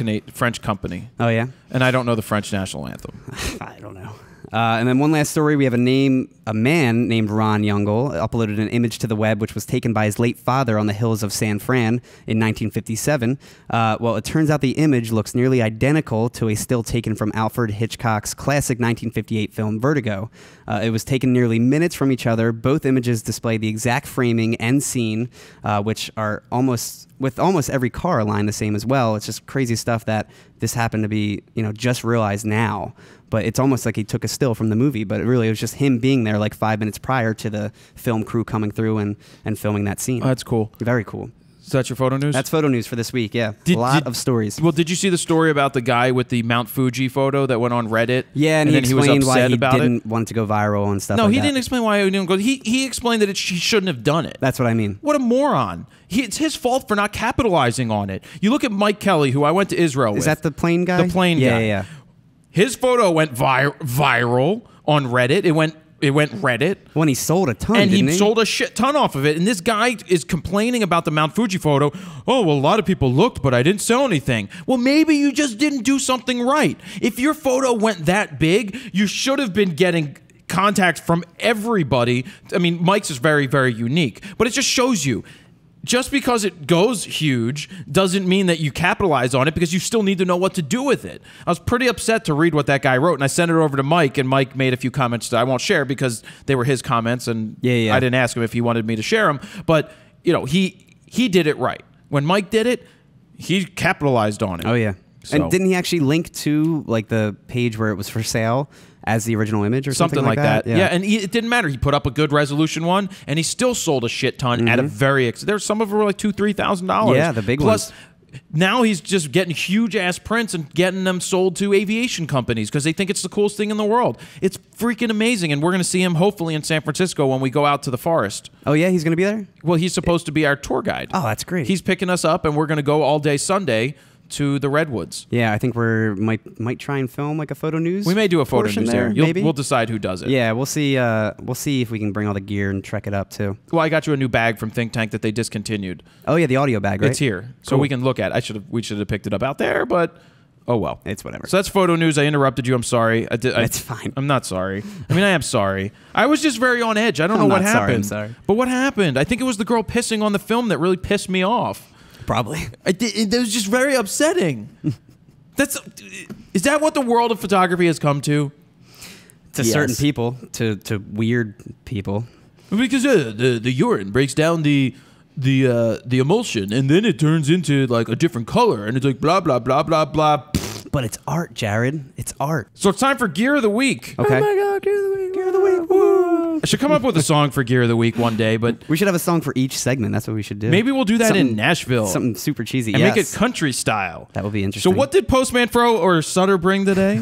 company. Oh yeah, and I don't know the French national anthem. I don't know. And then one last story. We have a man named Ron Youngle uploaded an image to the web which was taken by his late father on the hills of San Fran in 1957. Well, it turns out the image looks nearly identical to a still taken from Alfred Hitchcock's classic 1958 film Vertigo. It was taken nearly minutes from each other. Both images display the exact framing and scene, which are almost every car aligned the same as well. It's just crazy stuff that this happened to be, just realized now. But it's almost like he took a still from the movie, but it was just him being there like 5 minutes prior to the film crew coming through and filming that scene. Oh, that's cool. Very cool. So that's your photo news? That's photo news for this week, yeah. A lot of stories. Well, did you see the story about the guy with the Mount Fuji photo that went on Reddit? Yeah, and then he was explained upset why he about didn't want it to go viral and stuff No, like he that. didn't explain why he didn't go. He explained that he shouldn't have done it. That's what I mean. What a moron. It's his fault for not capitalizing on it. You look at Mike Kelly, who I went to Israel with. Is that the plane guy? The plane guy. Yeah. His photo went viral on Reddit. It went Reddit. When he sold a ton, and didn't he sold a shit ton off of it. And this guy is complaining about the Mount Fuji photo. Oh, well, a lot of people looked, but I didn't sell anything. Well, maybe you just didn't do something right. If your photo went that big, you should have been getting contact from everybody. I mean, Mike's is very, very unique, but it just shows you. Just because it goes huge doesn't mean that you capitalize on it, because you still need to know what to do with it. I was pretty upset to read what that guy wrote, and I sent it over to Mike, and Mike made a few comments that I won't share because they were his comments, and I didn't ask him if he wanted me to share them. But, he did it right. When Mike did it, he capitalized on it. Oh, yeah. So. And didn't he actually link to like the page where it was for sale as the original image or something like that? Yeah, and it didn't matter. He put up a good resolution one, and he still sold a shit ton at a very. There's some of them were like $2,000-$3,000. Yeah, the big ones. Plus, now he's just getting huge ass prints and getting them sold to aviation companies because they think it's the coolest thing in the world. It's freaking amazing, and we're going to see him hopefully in San Francisco when we go out to the forest. Oh yeah, he's going to be there? Well, he's supposed to be our tour guide. Oh, that's great. He's picking us up, and we're going to go all day Sunday to the Redwoods. Yeah, I think might try and film like a photo news. We may do a photo news there. Maybe we'll decide who does it. Yeah, we'll see. We'll see if we can bring all the gear and trek it up too. Well, I got you a new bag from Think Tank that they discontinued. Oh yeah, the audio bag, right? It's here, so we can look at it. We should have picked it up out there, but oh well. It's whatever. So that's photo news. I interrupted you. I'm sorry. It's fine. I'm not sorry. I mean, I am sorry. I was just very on edge. I don't know what happened. I'm sorry. But what happened? I think it was the girl pissing on the film that really pissed me off. Probably. It was just very upsetting. Is that what the world of photography has come to? To certain people, to weird people. Because the urine breaks down the emulsion, and then it turns into like a different color, and it's like blah blah blah blah blah. But it's art, Jared. It's art. So it's time for Gear of the Week. Okay. Oh my God, Gear of the Week. Gear of the Week. Woo. I should come up with a song for Gear of the Week one day, but we should have a song for each segment. That's what we should do. Maybe we'll do that in Nashville. Something super cheesy. And make it country style. That would be interesting. So what did Postman Fro or Sutter bring today?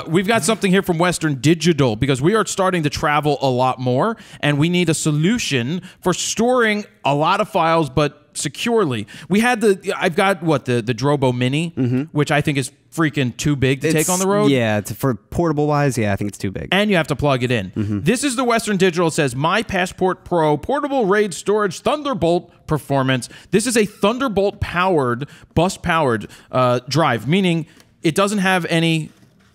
We've got something here from Western Digital, because we are starting to travel a lot more, and we need a solution for storing a lot of files, but securely. I've got the Drobo Mini, which I think is freaking too big to take on the road. Yeah, for portable wise, yeah, I think it's too big. And you have to plug it in. This is the Western Digital. It says My Passport Pro Portable RAID Storage Thunderbolt Performance. This is a Thunderbolt powered, bus powered drive, meaning it doesn't have any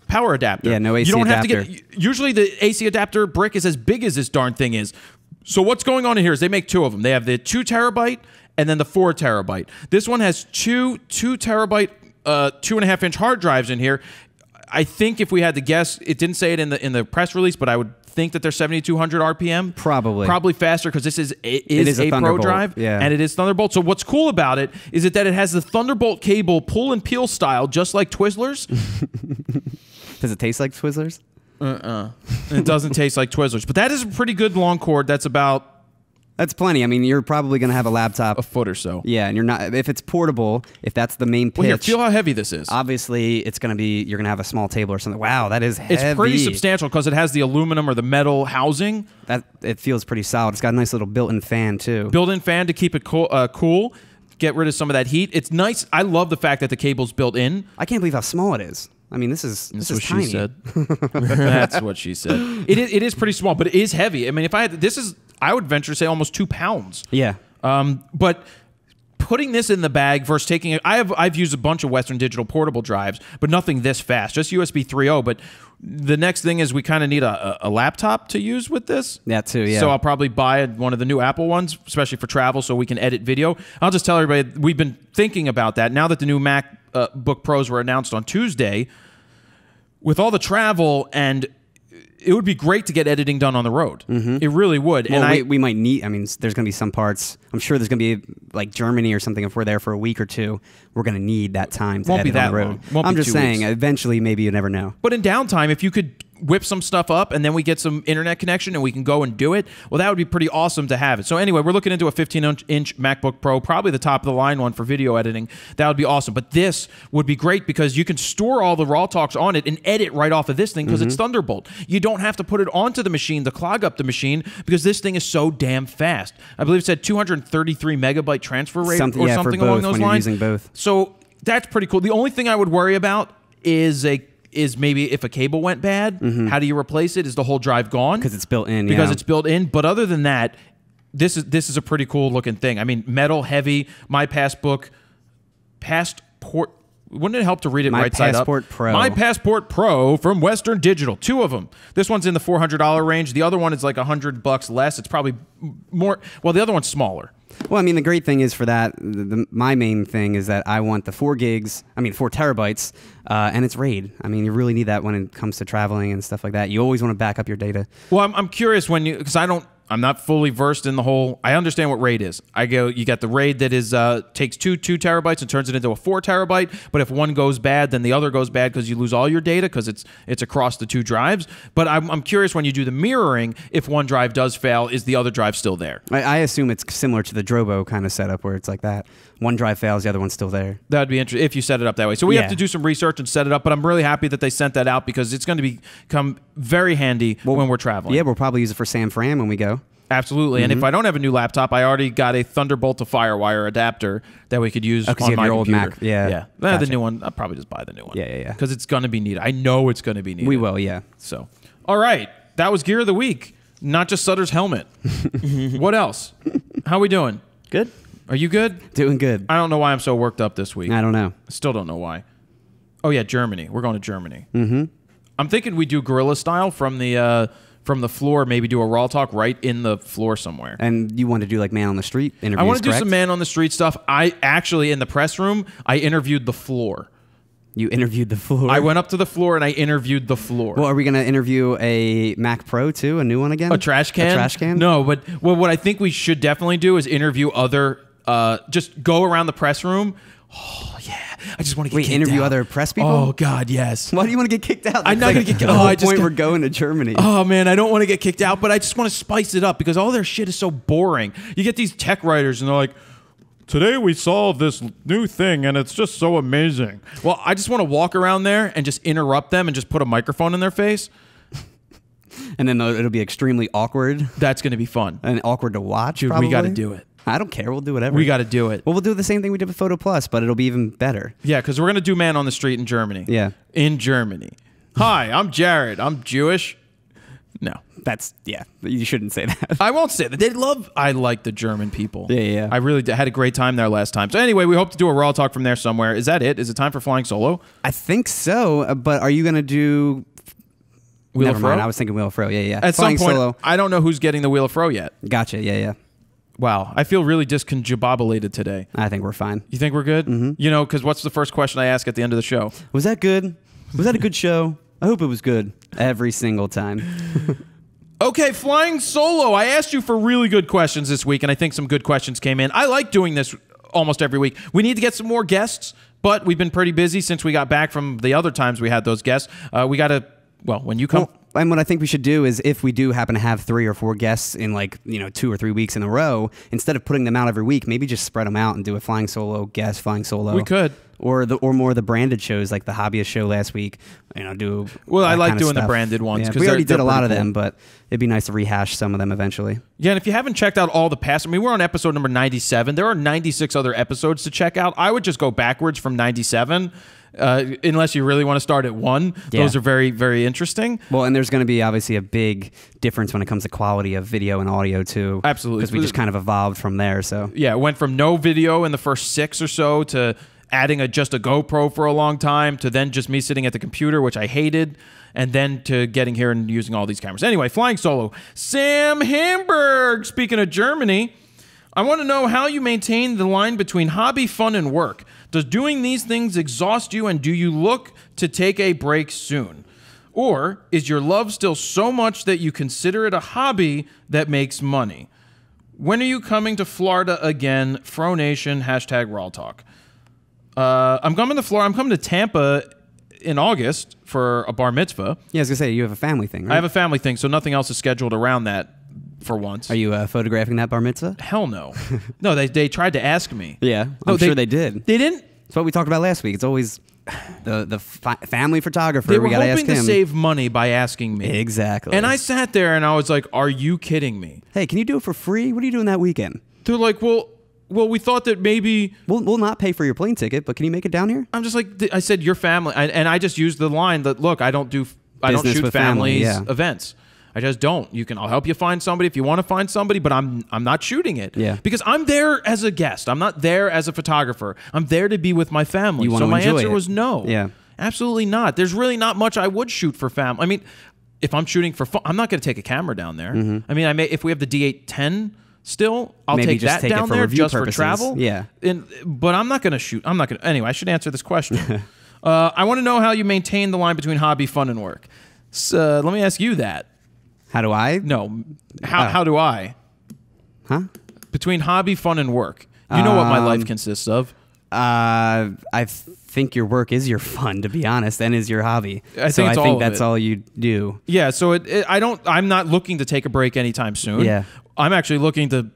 power adapter. Yeah, no AC You don't adapter. have to get. Usually the AC adapter brick is as big as this darn thing is. So what's going on in here is they make two of them. They have the 2 terabyte and then the 4 terabyte. This one has two terabyte, 2.5-inch hard drives in here. I think if we had to guess, it didn't say it in the press release, but I would think that they're 7,200 RPM. Probably faster, because this is a Pro drive, and it is Thunderbolt. So what's cool about it is that it has the Thunderbolt cable pull and peel style, just like Twizzlers. Does it taste like Twizzlers? It doesn't taste like Twizzlers, but that is a pretty good long cord. That's about That's plenty. I mean, you're probably going to have a laptop. A foot or so. Yeah, and you're not. If it's portable, if that's the main pitch. Well, here, feel how heavy this is. Obviously, it's going to be. You're going to have a small table or something. Wow, that is heavy. It's pretty substantial because it has the aluminum or the metal housing. That it feels pretty solid. It's got a nice little built-in fan too. Built-in fan to keep it cool. Get rid of some of that heat. It's nice. I love the fact that the cable's built in. I can't believe how small it is. I mean, this is what tiny. she said. That's what she said. It is pretty small, but it is heavy. I mean, if I had I would venture to say almost 2 pounds. Yeah. But putting this in the bag versus taking it, I've used a bunch of Western Digital portable drives, but nothing this fast. Just USB 3.0. But the next thing is we kind of need a laptop to use with this. That too. Yeah. So I'll probably buy one of the new Apple ones, especially for travel, so we can edit video. I'll just tell everybody we've been thinking about that. Now that the new MacBook Pros were announced on Tuesday, with all the travel, and it would be great to get editing done on the road. It really would. Well, and we might need. I mean, there's going to be some parts. I'm sure there's going to be like Germany or something. If we're there for a week or two, we're going to need that time to edit on the road. I'm just saying. Eventually, maybe you never know. But in downtime, if you could whip some stuff up and then we get some internet connection and we can go and do it, well, that would be pretty awesome to have it. So anyway, we're looking into a 15-inch MacBook Pro, probably the top of the line one for video editing. That would be awesome. But this would be great because you can store all the RAWtalks on it and edit right off of this thing because it's Thunderbolt. You don't have to put it onto the machine to clog up the machine because this thing is so damn fast. I believe it said 233 megabyte transfer rate or something along those lines. Using both. So that's pretty cool. The only thing I would worry about is maybe if a cable went bad, how do you replace it? Is the whole drive gone? Because it's built in. Because it's built in. But other than that, this is a pretty cool looking thing. I mean, metal, heavy. My Passport. Wouldn't it help to read it right side up? My Passport Pro. My Passport Pro from Western Digital. 2 of them. This one's in the $400 range. The other one is like $100 less. It's probably more. Well, the other one's smaller. Well, I mean, the great thing is for that, my main thing is that I want the 4 terabytes, and it's RAID. I mean, you really need that when it comes to traveling and stuff like that. You always want to back up your data. Well, I'm curious because I'm not fully versed in the whole. I understand what RAID is. You got the RAID that is takes 2 terabytes and turns it into a 4 terabyte. But if one goes bad, then the other goes bad because you lose all your data because it's across the 2 drives. But I'm curious when you do the mirroring, if one drive does fail, is the other drive still there? I assume it's similar to the Drobo kind of setup where it's like that. One drive fails, the other one's still there. That would be interesting if you set it up that way. So we have to do some research and set it up. But I'm really happy that they sent that out because it's going to become very handy when we're traveling. Yeah, we'll probably use it for San Fran when we go. Absolutely. And if I don't have a new laptop, I already got a Thunderbolt to FireWire adapter that we could use on my your computer. Old Mac. Yeah. Gotcha. The new one, I'll probably just buy the new one. Yeah. Because it's going to be needed. I know it's going to be needed. We will, yeah. So, all right. That was Gear of the Week. Not just Sutter's helmet. What else? How we doing? Good. Are you good? Doing good. I don't know why I'm so worked up this week. I don't know. Still don't know why. Oh, yeah, Germany. We're going to Germany. I'm thinking we do guerrilla style from the floor, maybe do a RAWtalk right in the floor somewhere. And you want to do like man on the street interviews, I want to do correct? some man on the street stuff. I actually, in the press room, I interviewed the floor. You interviewed the floor? I went up to the floor and I interviewed the floor. Well, are we going to interview a Mac Pro too? A new one again? A trash can? A trash can? No, but what I think we should definitely do is interview other, just go around the press room. Oh, yeah. I just want to get kicked out. Interview other press people? Oh, God, yes. Why do you want to get kicked out? I'm not going to get kicked out. Oh, at the point we're going to Germany. Oh, man, I don't want to get kicked out, but I just want to spice it up because all their shit is so boring. You get these tech writers and they're like, today we saw this new thing and it's just so amazing. Well, I just want to walk around there and just interrupt them and just put a microphone in their face. And then it'll be extremely awkward. That's going to be fun. And awkward to watch, Dude, probably. we got to do it. I don't care. We'll do whatever. We got to do it. Well, we'll do the same thing we did with Photo Plus, but it'll be even better. Yeah, because we're going to do man on the street in Germany. Yeah. In Germany. Hi, I'm Jared. I'm Jewish. No. That's, yeah, you shouldn't say that. I won't say that. I like the German people. Yeah. I really had a great time there last time. So anyway, we hope to do a RAWtalk from there somewhere. Is that it? Is it time for flying solo? I think so, but are you going to do... Wheel of Fro? I was thinking Wheel of Fro. Yeah. At flying some point, solo. I don't know who's getting the Wheel of Fro yet. Gotcha, yeah. Wow, I feel really discombobulated today. I think we're fine. You think we're good? Mm-hmm. You know, because what's the first question I ask at the end of the show? Was that good? Was that a good show? I hope it was good. Every single time. Okay, flying solo. I asked you for really good questions this week, and I think some good questions came in. I like doing this almost every week. We need to get some more guests, but we've been pretty busy since we got back from the other times we had those guests. We got to... Well, when you come... and what I think we should do is, if we do happen to have 3 or 4 guests in, like, 2 or 3 weeks in a row, instead of putting them out every week, maybe just spread them out and do a flying solo guest, flying solo. We could. Or more of the branded shows, like the hobbyist show last week. Do well. I like kind of doing the stuff. branded ones Yeah, because we already did a lot of cool. them, but it'd be nice to rehash some of them eventually. Yeah, and if you haven't checked out all the past, I mean, we're on episode number 97. There are 96 other episodes to check out. I would just go backwards from 97, unless you really want to start at 1. Yeah. Those are very, very interesting. Well, and there's going to be obviously a big difference when it comes to quality of video and audio too. Absolutely. Because we just kind of evolved from there. So Yeah, it went from no video in the first 6 or so to adding just a GoPro for a long time, to then just me sitting at the computer, which I hated, and then to getting here and using all these cameras. Anyway, flying solo. Sam Hamburg, speaking of Germany, I want to know how you maintain the line between hobby, fun, and work. Does doing these things exhaust you, and do you look to take a break soon? Or is your love still so much that you consider it a hobby that makes money? When are you coming to Florida again? Fro Nation, #RAWtalk. I'm coming to Florida. I'm coming to Tampa in August for a bar mitzvah. yeah, I was gonna say, you have a family thing, right? I have a family thing, so nothing else is scheduled around that for once. Are you photographing that bar mitzvah? Hell no. No, they tried to ask me. Yeah, No, I'm sure they did. They didn't. That's what we talked about last week. It's always the family photographer. They were we gotta hoping ask to him. save money by asking me. Exactly. And I sat there and I was like, are you kidding me? Hey, can you do it for free? What are you doing that weekend? They're like, well, we thought that maybe... We'll not pay for your plane ticket, but can you make it down here? I'm just like, I said, your family. And I just used the line that, look, I don't shoot with family, families yeah. events. I just don't. I'll help you find somebody if you want to find somebody, but I'm not shooting it. Yeah. Because I'm there as a guest. I'm not there as a photographer. I'm there to be with my family. You want so to my enjoy answer it. was no. Yeah. Absolutely not. There's really not much I would shoot for family. I mean, if I'm shooting for fun, I'm not going to take a camera down there. I mean, if we have the D810 still, I'll Maybe take just that take it down for there review just purposes. for travel. Yeah. But I'm not going to shoot. Anyway, I should answer this question. I want to know how you maintain the line between hobby, fun, and work. So, let me ask you that. How do I? No. How do I? Huh? Between hobby, fun, and work. You know what my life consists of. I think your work is your fun, to be honest, and is your hobby. I think that's all you do. Yeah, so I'm not looking to take a break anytime soon. Yeah. I'm actually looking to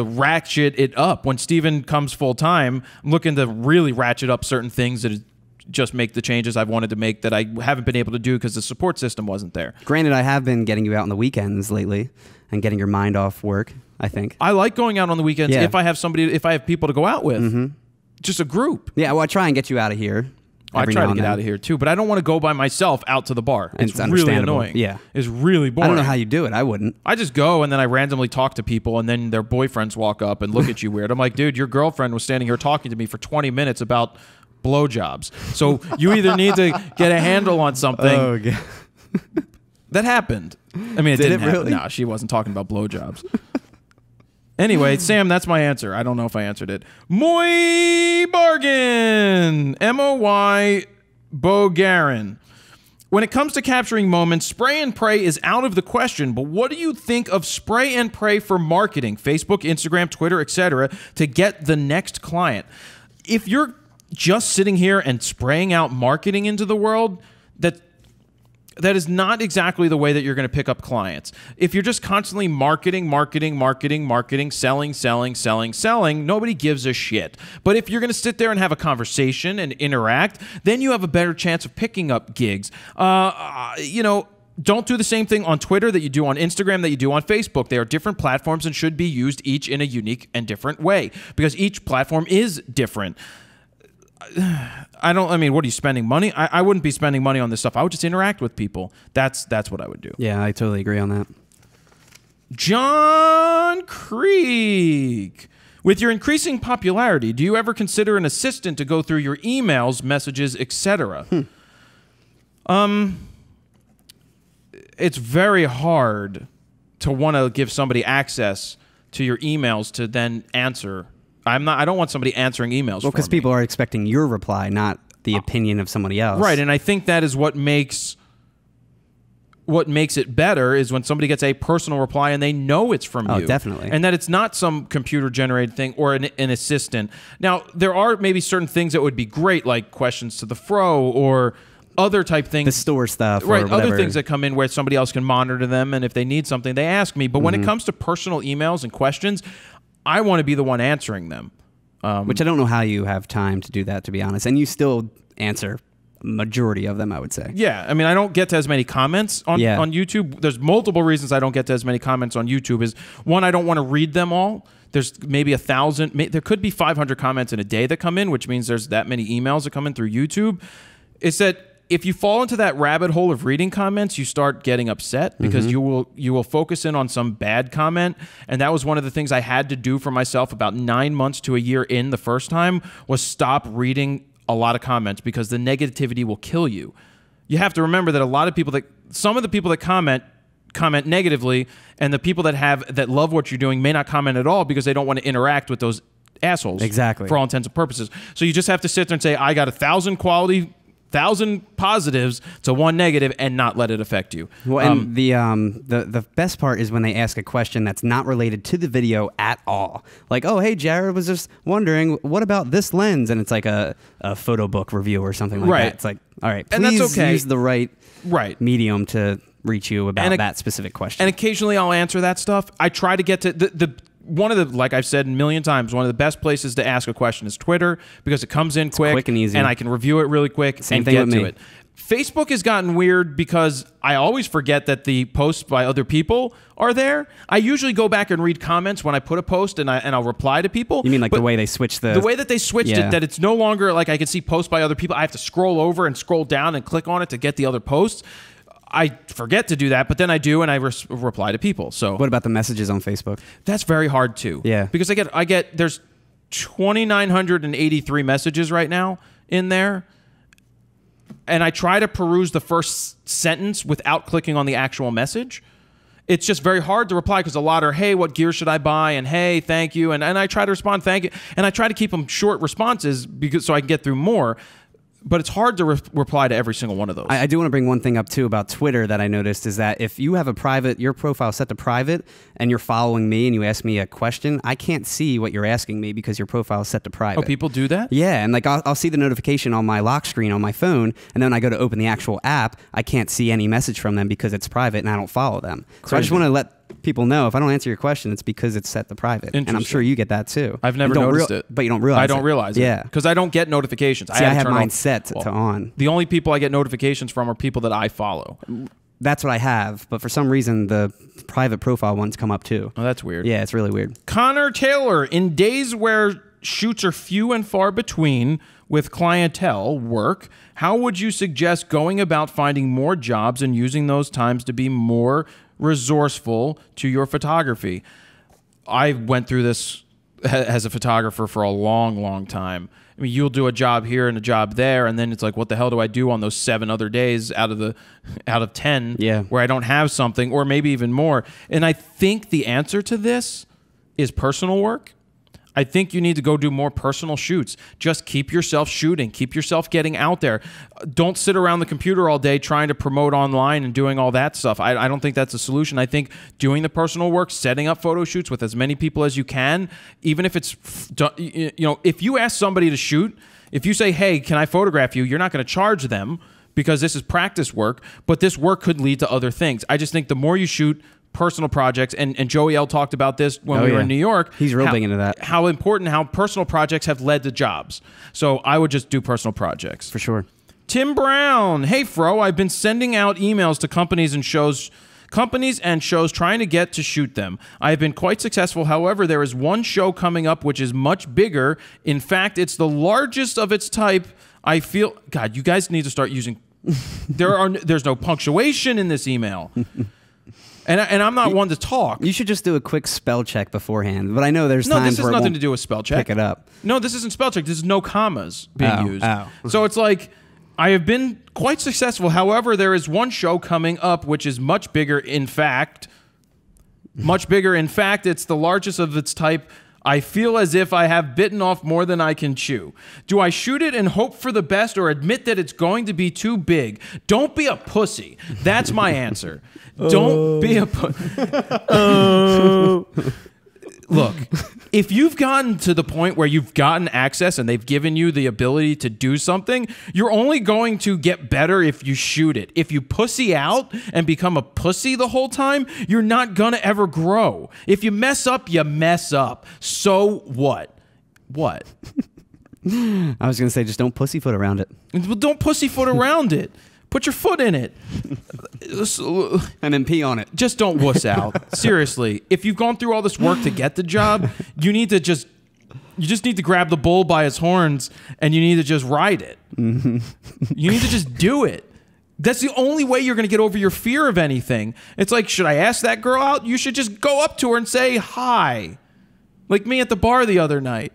ratchet it up. When Steven comes full time, I'm looking to really ratchet up certain things that just make the changes I've wanted to make that I haven't been able to do because the support system wasn't there. Granted, I have been getting you out on the weekends lately and getting your mind off work, I think. I like going out on the weekends Yeah. if I have people to go out with. Just a group. Yeah, well, I try and get you out of here. I every try now to and get then. out of here too, but I don't want to go by myself out to the bar. It's really understandable. annoying. Yeah. It's really boring. I don't know how you do it. I wouldn't. I just go and then I randomly talk to people and then their boyfriends walk up and look at you weird. I'm like, dude, your girlfriend was standing here talking to me for 20 minutes about blowjobs. So you either need to get a handle on something. Oh, God. That happened. I mean, it Did didn't it happen. really? No, she wasn't talking about blowjobs. Anyway, Sam, that's my answer. I don't know if I answered it. Moy Bargain. M-O-Y Bogarin. When it comes to capturing moments, spray and pray is out of the question, but what do you think of spray and pray for marketing, Facebook, Instagram, Twitter, etc., to get the next client? If you're just sitting here and spraying out marketing into the world, that is not exactly the way that you're going to pick up clients. If you're just constantly marketing, selling, nobody gives a shit. But if you're going to sit there and have a conversation and interact, then you have a better chance of picking up gigs. Don't do the same thing on Twitter that you do on Instagram, that you do on Facebook. They are different platforms and should be used each in a unique and different way because each platform is different. What are you spending money? I wouldn't be spending money on this stuff. I would just interact with people. That's what I would do. Yeah, I totally agree on that. John Creek. With your increasing popularity, do you ever consider an assistant to go through your emails, messages, etc.? It's very hard to want to give somebody access to your emails to then answer. I don't want somebody answering emails. Well, because people are expecting your reply, not the opinion of somebody else. Right, and I think that is what makes it better is when somebody gets a personal reply and they know it's from you. Oh, definitely. And that it's not some computer-generated thing or an assistant. Now, there are maybe certain things that would be great, like questions to the Fro or other type things. The store stuff, right? Or whatever. Other things that come in where somebody else can monitor them, and if they need something, they ask me. But when it comes to personal emails and questions, I want to be the one answering them. Which I don't know how you have time to do that, to be honest. And you still answer majority of them, I would say. Yeah, I mean, I don't get to as many comments on YouTube. There's multiple reasons I don't get to as many comments on YouTube. Is one, I don't want to read them all. There's maybe 1,000. There could be 500 comments in a day that come in, which means there's that many emails that come in through YouTube. It's that if you fall into that rabbit hole of reading comments, you start getting upset because you will focus in on some bad comment. And that was one of the things I had to do for myself about 9 months to a year in the first time, was stop reading a lot of comments, because the negativity will kill you. You have to remember that a lot of people some of the people that comment negatively, and the people that love what you're doing may not comment at all because they don't want to interact with those assholes. Exactly. For all intents and purposes. So you just have to sit there and say, I got 1,000 positives to 1 negative, and not let it affect you. Well, and the best part is when they ask a question that's not related to the video at all. Like, oh, hey, Jared was just wondering, what about this lens? And it's like a photo book review or something like that. It's like, all right, please, and that's okay. Use the right medium to reach you about that specific question. And occasionally I'll answer that stuff. I try to get to one of the, like I've said a million times, one of the best places to ask a question is Twitter, because it comes in quick and easy, and I can review it really quick and get to it. Facebook has gotten weird because I always forget that the posts by other people are there. I usually go back and read comments when I put a post, and I'll reply to people. You mean like the way they switched the way that they switched it, that it's no longer like I can see posts by other people. I have to scroll over and scroll down and click on it to get the other posts. I forget to do that, but then I do, and I reply to people. So what about the messages on Facebook? That's very hard too. Yeah, because I get there's 2,983 messages right now in there, and I try to peruse the first sentence without clicking on the actual message. It's just very hard to reply because a lot are, hey, what gear should I buy? And hey, thank you. And I try to respond, thank you. And I try to keep them short responses so I can get through more. But it's hard to reply to every single one of those. I do want to bring one thing up, too, about Twitter that I noticed is that if you have your profile set to private, and you're following me and you ask me a question, I can't see what you're asking me because your profile is set to private. Oh, people do that? Yeah, and like I'll see the notification on my lock screen on my phone, and then when I go to open the actual app, I can't see any message from them because it's private and I don't follow them. Crazy. So I just want to let people know, if I don't answer your question, it's because it's set to private. And I'm sure you get that too. I've never noticed it. But you don't realize it. I don't realize it. Yeah. Because I don't get notifications. See, I have mine set to on. The only people I get notifications from are people that I follow. That's what I have, but for some reason the private profile ones come up too. Oh, that's weird. Yeah, it's really weird. Connor Taylor, in days where shoots are few and far between with clientele work, how would you suggest going about finding more jobs and using those times to be more resourceful to your photography? I went through this as a photographer for a long, long time. I mean, you'll do a job here and a job there, and then it's like, what the hell do I do on those 7 other days out of 10 where I don't have something, or maybe even more? And I think the answer to this is personal work. I think you need to go do more personal shoots. Just keep yourself shooting. Keep yourself getting out there. Don't sit around the computer all day trying to promote online and doing all that stuff. I don't think that's a solution. I think doing the personal work, setting up photo shoots with as many people as you can, even if it's, if you ask somebody to shoot, if you say, hey, can I photograph you? You're not going to charge them because this is practice work, but this work could lead to other things. I just think the more you shoot personal projects, and Joey L talked about this when we were in New York. He's real big into that. How important, how personal projects have led to jobs. So I would just do personal projects. For sure. Tim Brown. Hey, Fro, I've been sending out emails to companies and shows trying to get to shoot them. I have been quite successful. However, there is one show coming up which is much bigger. In fact, it's the largest of its type. I feel, God, you guys need to start using, there's no punctuation in this email. And I'm not one to talk. You should just do a quick spell check beforehand. But I know there's times where this has nothing to do with spell check. Pick it up. No, this isn't spell check. This is no commas being used. So it's like, I have been quite successful. However, there is one show coming up which is much bigger. In fact, it's the largest of its type. I feel as if I have bitten off more than I can chew. Do I shoot it and hope for the best, or admit that it's going to be too big? Don't be a pussy. That's my answer. Don't be a pussy. Look, if you've gotten to the point where you've gotten access and they've given you the ability to do something, you're only going to get better if you shoot it. If you pussy out and become a pussy the whole time, you're not going to ever grow. If you mess up, you mess up. So what? What? I was going to say, just don't pussyfoot around it. Well, don't pussyfoot around it. Put your foot in it. And then pee on it. Just don't wuss out. Seriously. If you've gone through all this work to get the job, you just need to grab the bull by his horns and you need to just ride it. You need to just do it. That's the only way you're going to get over your fear of anything. It's like, should I ask that girl out? You should just go up to her and say hi. Like me at the bar the other night.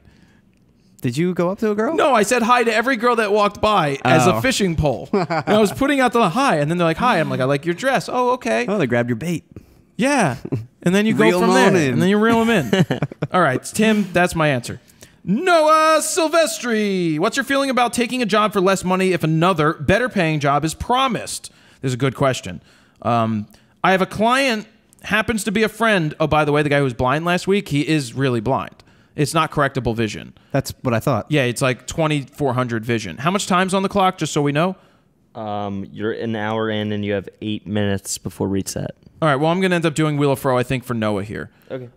Did you go up to a girl? No, I said hi to every girl that walked by as a fishing pole. And I was putting out the hi, and then they're like, hi. I'm like, I like your dress. Oh, okay. Oh, they grabbed your bait. Yeah. And then you go from there. And then you reel them in. All right, Tim, that's my answer. Noah Silvestri. What's your feeling about taking a job for less money if another, better paying job is promised? This is a good question. I have a client, happens to be a friend. Oh, by the way, the guy who was blind last week, he is really blind. It's not correctable vision. That's what I thought. Yeah, it's like 2400 vision. How much time's on the clock, just so we know? You're an hour in and you have 8 minutes before reset. All right, well, I'm going to end up doing Wheel of Fro, I think, for Noah here. Okay.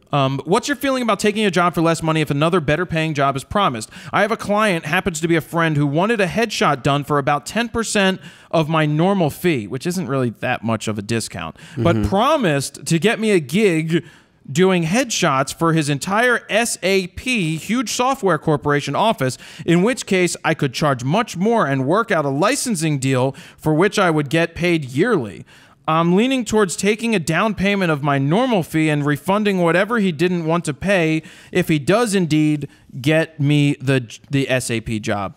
What's your feeling about taking a job for less money if another better paying job is promised? I have a client, happens to be a friend, who wanted a headshot done for about 10% of my normal fee, which isn't really that much of a discount, but promised to get me a gig doing headshots for his entire SAP, huge software corporation office, in which case I could charge much more and work out a licensing deal for which I would get paid yearly. I'm leaning towards taking a down payment of my normal fee and refunding whatever he didn't want to pay if he does indeed get me the SAP job.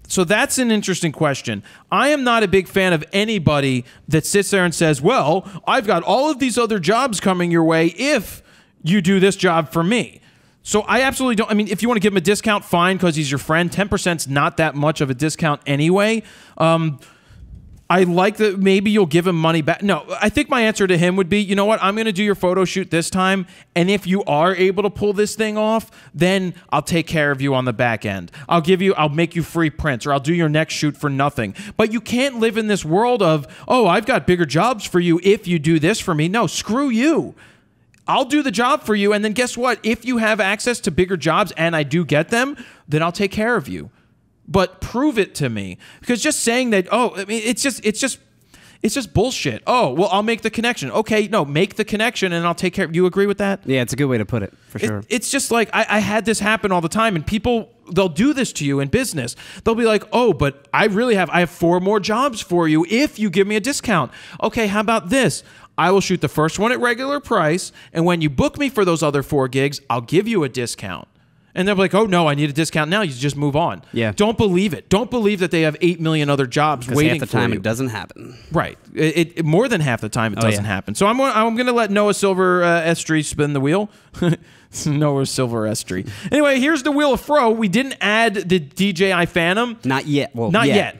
So that's an interesting question. I am not a big fan of anybody that sits there and says, well, I've got all of these other jobs coming your way if you do this job for me. So I absolutely don't. I mean, if you want to give him a discount, fine, because he's your friend. 10%'s not that much of a discount anyway. I like that maybe you'll give him money back. No, I think my answer to him would be, you know what, I'm going to do your photo shoot this time, and if you are able to pull this thing off, then I'll take care of you on the back end. I'll make you free prints, or I'll do your next shoot for nothing. But you can't live in this world of, oh, I've got bigger jobs for you if you do this for me. No, screw you. I'll do the job for you, and then guess what? If you have access to bigger jobs and I do get them, then I'll take care of you. But prove it to me, because just saying that, oh, I mean, it's just bullshit. Oh, well, I'll make the connection. Okay, no, make the connection and I'll take care of you. Agree with that? Yeah, it's a good way to put it, for sure. It's just like, I had this happen all the time, and people, they'll do this to you in business. They'll be like, oh, but I have 4 more jobs for you if you give me a discount. Okay, how about this? I will shoot the first one at regular price, and when you book me for those other 4 gigs, I'll give you a discount. And they're like, oh, no, I need a discount now. You just move on. Yeah. Don't believe it. Don't believe that they have 8 million other jobs waiting for you. Half the time it doesn't happen. Right. More than half the time it doesn't happen. So I'm going to let Noah Silver Estrie spin the wheel. Noah Silver Estrie. Anyway, here's the Wheel of Fro. We didn't add the DJI Phantom. Not yet. Well, Not yet.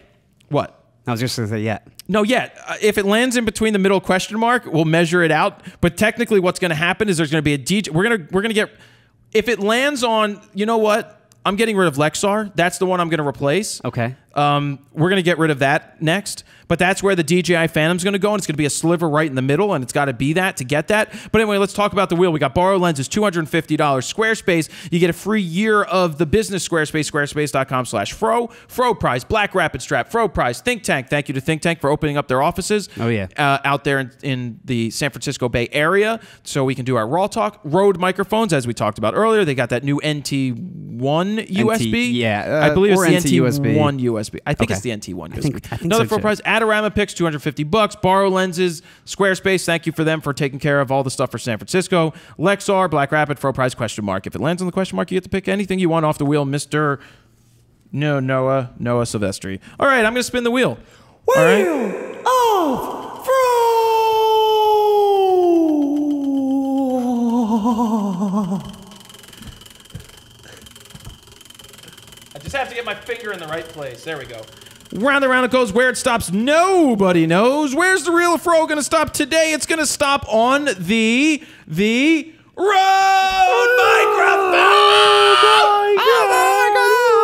What? I was just going to say yet. No, yet. If it lands in between the middle question mark, we'll measure it out. But technically what's going to happen is there's going to be a DJ. We're going to get... If it lands on, you know what? I'm getting rid of Lexar. That's the one I'm going to replace. Okay. We're going to get rid of that next. But that's where the DJI Phantom's going to go, and it's going to be a sliver right in the middle, and it's got to be that to get that. But anyway, let's talk about the wheel. We got borrow lenses, $250. Squarespace, you get a free year of the business Squarespace, squarespace.com/Fro. Fro Prize, Black Rapid Strap, Fro Prize, Think Tank. Thank you to Think Tank for opening up their offices. Oh, yeah. Out there in the San Francisco Bay Area, so we can do our RAWtalk. Rode microphones, as we talked about earlier. They got that new NT1 USB. Yeah. I believe it's the NT-USB. NT1 USB. I think it's the NT1 USB. I think Another Fro Prize, Adorama picks, $250. Borrow lenses, Squarespace. Thank you for them for taking care of all the stuff for San Francisco. Lexar, Black Rapid, Fro Prize, question mark. If it lands on the question mark, you get to pick anything you want off the wheel, Mr. Noah Silvestri. All right, I'm going to spin the wheel. Wheel of Fro! I just have to get my finger in the right place. There we go. Round and round it goes. Where it stops, nobody knows. Where's the Wheel of Fro going to stop today? It's going to stop on the All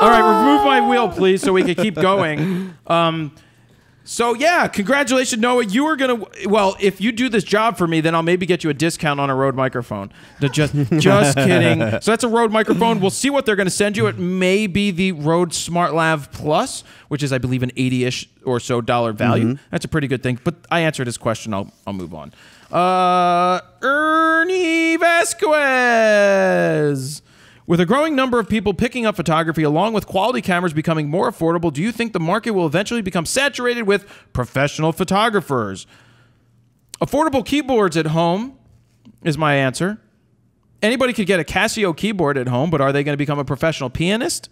right, remove my wheel, please, so we can keep going. So yeah, congratulations, Noah. You are gonna. Well, if you do this job for me, then I'll maybe get you a discount on a Rode microphone. Just kidding. So that's a Rode microphone. We'll see what they're gonna send you. It may be the Rode SmartLav Plus, which is, I believe, an $80-ish or so value. That's a pretty good thing. But I answered his question. I'll move on. Ernie Vasquez. With a growing number of people picking up photography along with quality cameras becoming more affordable, do you think the market will eventually become saturated with professional photographers? Affordable keyboards at home is my answer. Anybody could get a Casio keyboard at home, but are they going to become a professional pianist?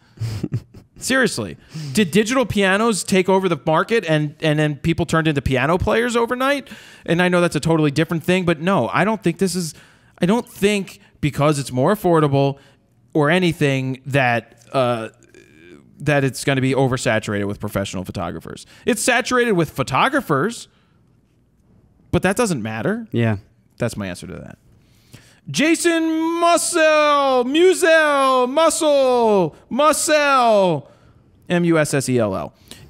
Seriously. Did digital pianos take over the market and then people turned into piano players overnight? And I know that's a totally different thing, but no, I don't think because it's more affordable or anything that it's going to be oversaturated with professional photographers. It's saturated with photographers, but that doesn't matter. Yeah. That's my answer to that. Jason Mussell, Mussell.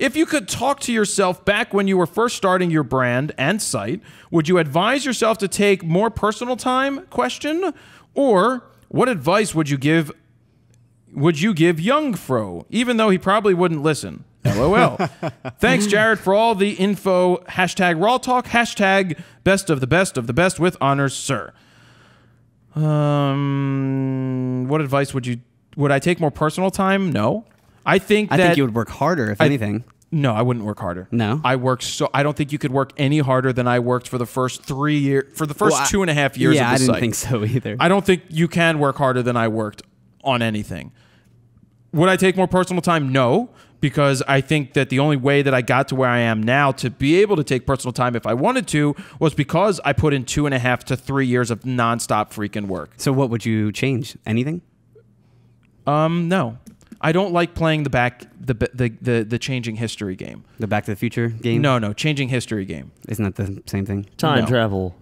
If you could talk to yourself back when you were first starting your brand and site, would you advise yourself to take more personal time? Or what advice would you give young Fro, even though he probably wouldn't listen? LOL. Thanks, Jared, for all the info. Hashtag RAWtalk. Hashtag best of the best with honors, sir. What advice would I take more personal time? No. I think you would work harder, if anything. No, I wouldn't work harder. No? I don't think you could work any harder than I worked for the first 3 years, for the first 2.5 years of the site. Yeah, I didn't think so either. I don't think you can work harder than I worked on anything. Would I take more personal time? No, because I think that the only way that I got to where I am now to be able to take personal time if I wanted to was because I put in 2.5 to 3 years of nonstop freaking work. So what would you change? Anything? No. I don't like playing the changing history game. The Back to the Future game? No, changing history game. Isn't that the same thing? Time travel.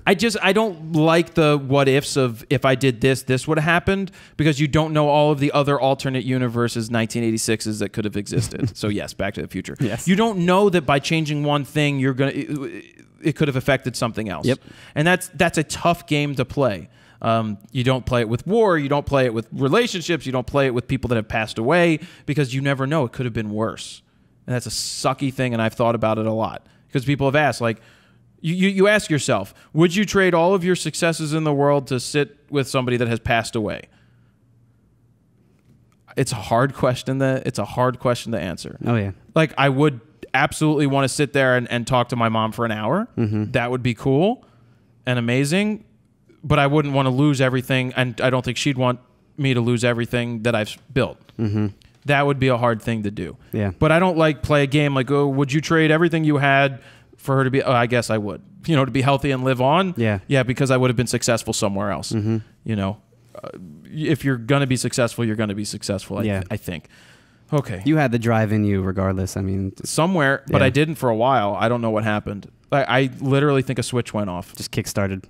I don't like the what ifs of if I did this would have happened, because you don't know all of the other alternate universes 1986s that could have existed. So yes, Back to the Future. Yes. You don't know that by changing one thing it could have affected something else. Yep. And that's a tough game to play. You don't play it with war. You don't play it with relationships. You don't play it with people that have passed away, because you never know. It could have been worse. And that's a sucky thing, and I've thought about it a lot. Because people have asked, like, you ask yourself, would you trade all of your successes in the world to sit with somebody that has passed away? It's a hard question to answer. Oh, yeah. Like, I would absolutely want to sit there and talk to my mom for an hour. Mm-hmm. That would be cool and amazing. But I wouldn't want to lose everything, and I don't think she'd want me to lose everything that I've built. Mm-hmm. That would be a hard thing to do. Yeah. But I don't like play a game like, oh, would you trade everything you had for her to be? Oh, I guess I would. To be healthy and live on. Yeah. Yeah, because I would have been successful somewhere else. Mm-hmm. If you're gonna be successful, you're gonna be successful. I think. Okay. You had the drive in you, regardless. I mean, somewhere, but I didn't for a while. I don't know what happened. I literally think a switch went off. Just kick-started.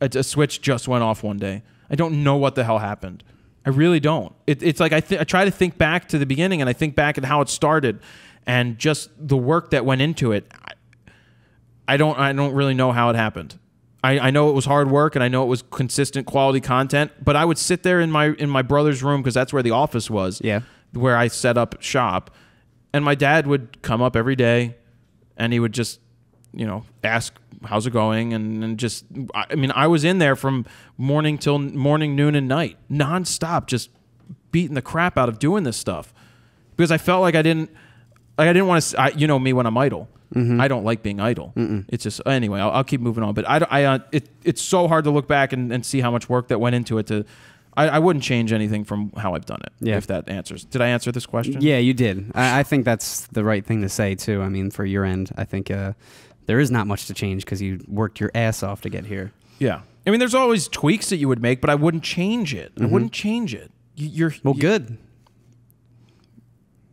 A switch just went off one day. I don't know what the hell happened. I really don't. It's like I try to think back to the beginning, and I think back at how it started, and just the work that went into it. I don't really know how it happened. I know it was hard work, and I know it was consistent quality content. But I would sit there in my brother's room, because that's where the office was. Yeah. Where I set up shop, and my dad would come up every day, and he would just ask, how's it going? And just, I was in there from morning till morning, noon, and night, nonstop, just beating the crap out of doing this stuff, because I felt like I didn't want to. Me when I'm idle, I don't like being idle. It's just anyway. I'll keep moving on, but it's so hard to look back and see how much work that went into it. I wouldn't change anything from how I've done it. Yeah. If that answers. Did I answer this question? Yeah, you did. I think that's the right thing to say too. I mean, for your end, I think. There is not much to change, because you worked your ass off to get here. Yeah. There's always tweaks that you would make, but I wouldn't change it. I wouldn't change it. Good.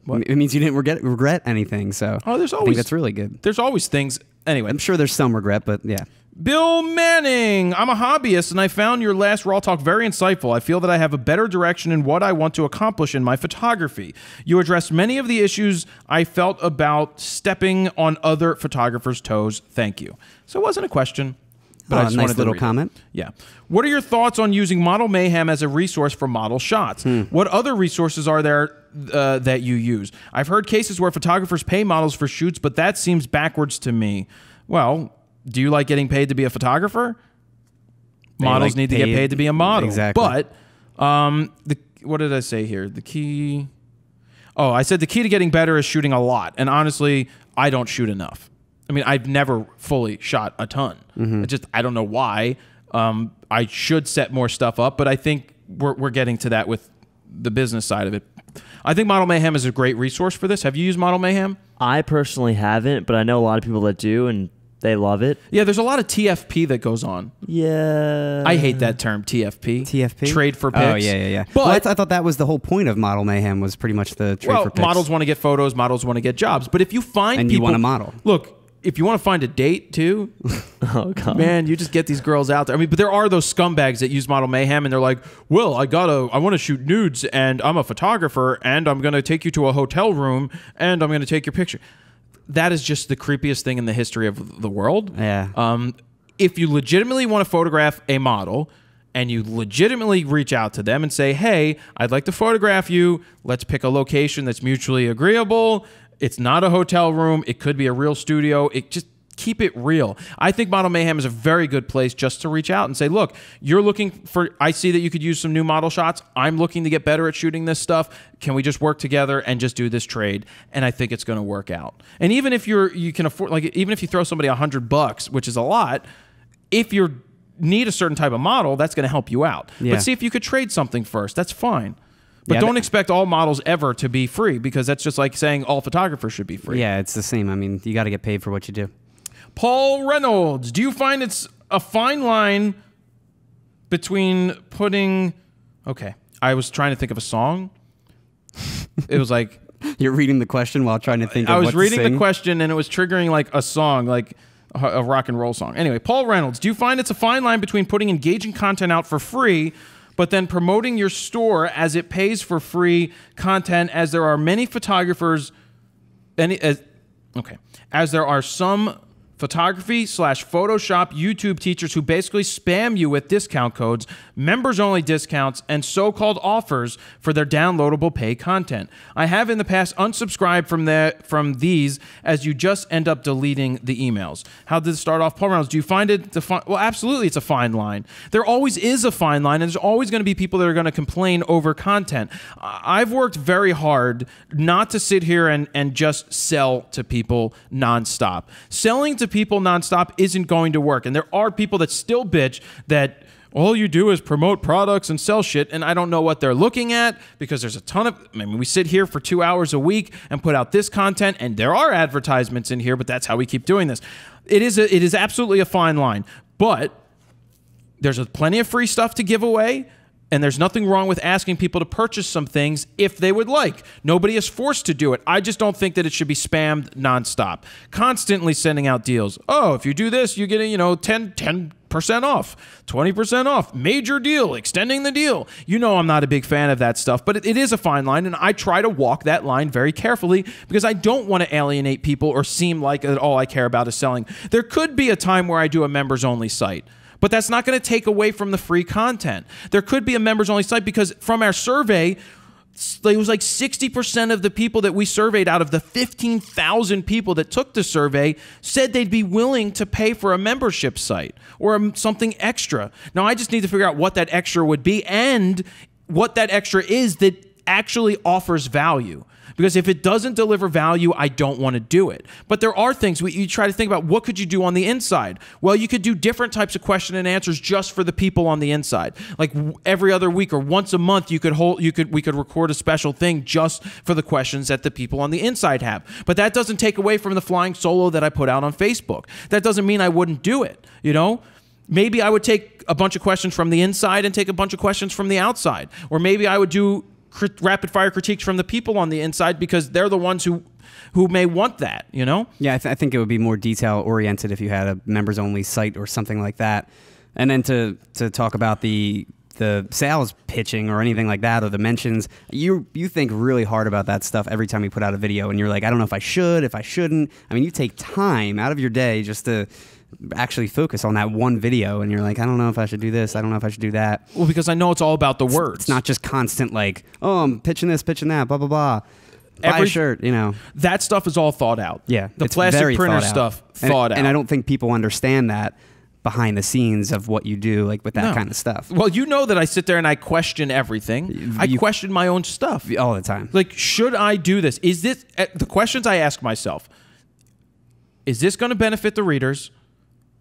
What? It means you didn't regret anything, so there's always, I think that's really good. There's always things Anyway. I'm sure there's some regret, but yeah. Bill Manning, I'm a hobbyist, and I found your last Raw Talk very insightful. I feel that I have a better direction in what I want to accomplish in my photography. You addressed many of the issues I felt about stepping on other photographers' toes. Thank you. So it wasn't a question, but I just nice wanted to little read comment. it. Yeah. What are your thoughts on using Model Mayhem as a resource for model shots? What other resources are there that you use? I've heard cases where photographers pay models for shoots, but that seems backwards to me. Well, do you like getting paid to be a photographer? Models need to get paid to be a model. Exactly. But what did I say here? The key... Oh, I said the key to getting better is shooting a lot. And honestly, I don't shoot enough. I mean, I've never fully shot a ton. I don't know why. I should set more stuff up, but I think we're getting to that with the business side of it. I think Model Mayhem is a great resource for this. Have you used Model Mayhem? I personally haven't, but I know a lot of people that do, and they love it. Yeah, there's a lot of TFP that goes on. Yeah. I hate that term, TFP. TFP? Trade for pics. Oh, yeah. But Well, I thought that was the whole point of Model Mayhem, was pretty much the trade for pics. models want to get photos, models want to get jobs. But if you find And people... you want a model. Look, if you want to find a date, too... Oh, God. Man, you just get these girls out there. I mean, but there are those scumbags that use Model Mayhem, and they're like, well, I want to shoot nudes, and I'm a photographer, and I'm going to take you to a hotel room, and I'm going to take your picture. That is just the creepiest thing in the history of the world. Yeah. If you legitimately want to photograph a model and you legitimately reach out to them and say, hey, I'd like to photograph you. Let's pick a location that's mutually agreeable. It's not a hotel room. It could be a real studio. Just keep it real. I think Model Mayhem is a very good place just to reach out and say, look, you're looking for, I see that you could use some new model shots. I'm looking to get better at shooting this stuff. Can we just work together and just do this trade? And I think it's going to work out. And even if you can afford, like, even if you throw somebody $100, which is a lot, if you need a certain type of model, that's going to help you out. Yeah. But see if you could trade something first. That's fine. But Yeah, don't expect all models ever to be free, because that's just like saying all photographers should be free. Yeah, it's the same. I mean, you got to get paid for what you do. Paul Reynolds, do you find it's a fine line between putting... Okay, I was trying to think of a song. It was like... You're reading the question while trying to think of I what was to reading sing. the question, and it was triggering like a song, like a rock and roll song. Anyway, Paul Reynolds, do you find it's a fine line between putting engaging content out for free, but then promoting your store as it pays for free content, as there are many photographers... As there are some photography/Photoshop YouTube teachers who basically spam you with discount codes, members-only discounts, and so-called offers for their downloadable pay content. I have in the past unsubscribed from these, as you just end up deleting the emails. How did it start off, Paul Reynolds? Do you find it well, absolutely, it's a fine line. There always is a fine line, and there's always going to be people that are going to complain over content. I've worked very hard not to sit here and just sell to people nonstop. Selling to people nonstop isn't going to work. And there are people that still bitch that all you do is promote products and sell shit, and I don't know what they're looking at, because there's a ton of... I mean, we sit here for 2 hours a week and put out this content, and there are advertisements in here, but that's how we keep doing this. It is absolutely a fine line, but there's plenty of free stuff to give away, and there's nothing wrong with asking people to purchase some things if they would like. Nobody is forced to do it. I just don't think that it should be spammed nonstop. Constantly sending out deals. Oh, if you do this, you get 10% off, 20% off, major deal, extending the deal. You know I'm not a big fan of that stuff, but it is a fine line, and I try to walk that line very carefully, because I don't want to alienate people or seem like that all I care about is selling. There could be a time where I do a members-only site, but that's not going to take away from the free content. There could be a members-only site, because from our survey, it was like 60% of the people that we surveyed out of the 15,000 people that took the survey said they'd be willing to pay for a membership site or something extra. Now, I just need to figure out what that extra would be and what that extra is that actually offers value. Because if it doesn't deliver value, I don't want to do it. But there are things you try to think about. What could you do on the inside? Well, you could do different types of question and answers just for the people on the inside. Like every other week or once a month, we could record a special thing just for the questions that the people on the inside have. But that doesn't take away from the flying solo that I put out on Facebook. That doesn't mean I wouldn't do it, Maybe I would take a bunch of questions from the inside and take a bunch of questions from the outside. Or maybe I would do rapid fire critiques from the people on the inside because they're the ones who may want that, you know? Yeah, I think it would be more detail oriented if you had a members only site or something like that. And then to talk about the sales pitching or anything like that, or the mentions, you think really hard about that stuff every time you put out a video, and you're like, I don't know if I should, if I shouldn't. I mean, you take time out of your day just to actually focus on that one video, and you're like, I don't know if I should do this, I don't know if I should do that. Well, because I know it's all about the words. It's not just constant like, oh, I'm pitching this, pitching that, blah, blah, blah. Buy a shirt, you know. That stuff is all thought out. Yeah. The it's plastic very printer thought out. stuff thought out. And I don't think people understand that behind the scenes of what you do, like with that kind of stuff. Well, you know that I sit there and I question everything. I question my own stuff. All the time. Like, should I do this? Is this, the questions I ask myself, is this going to benefit the readers?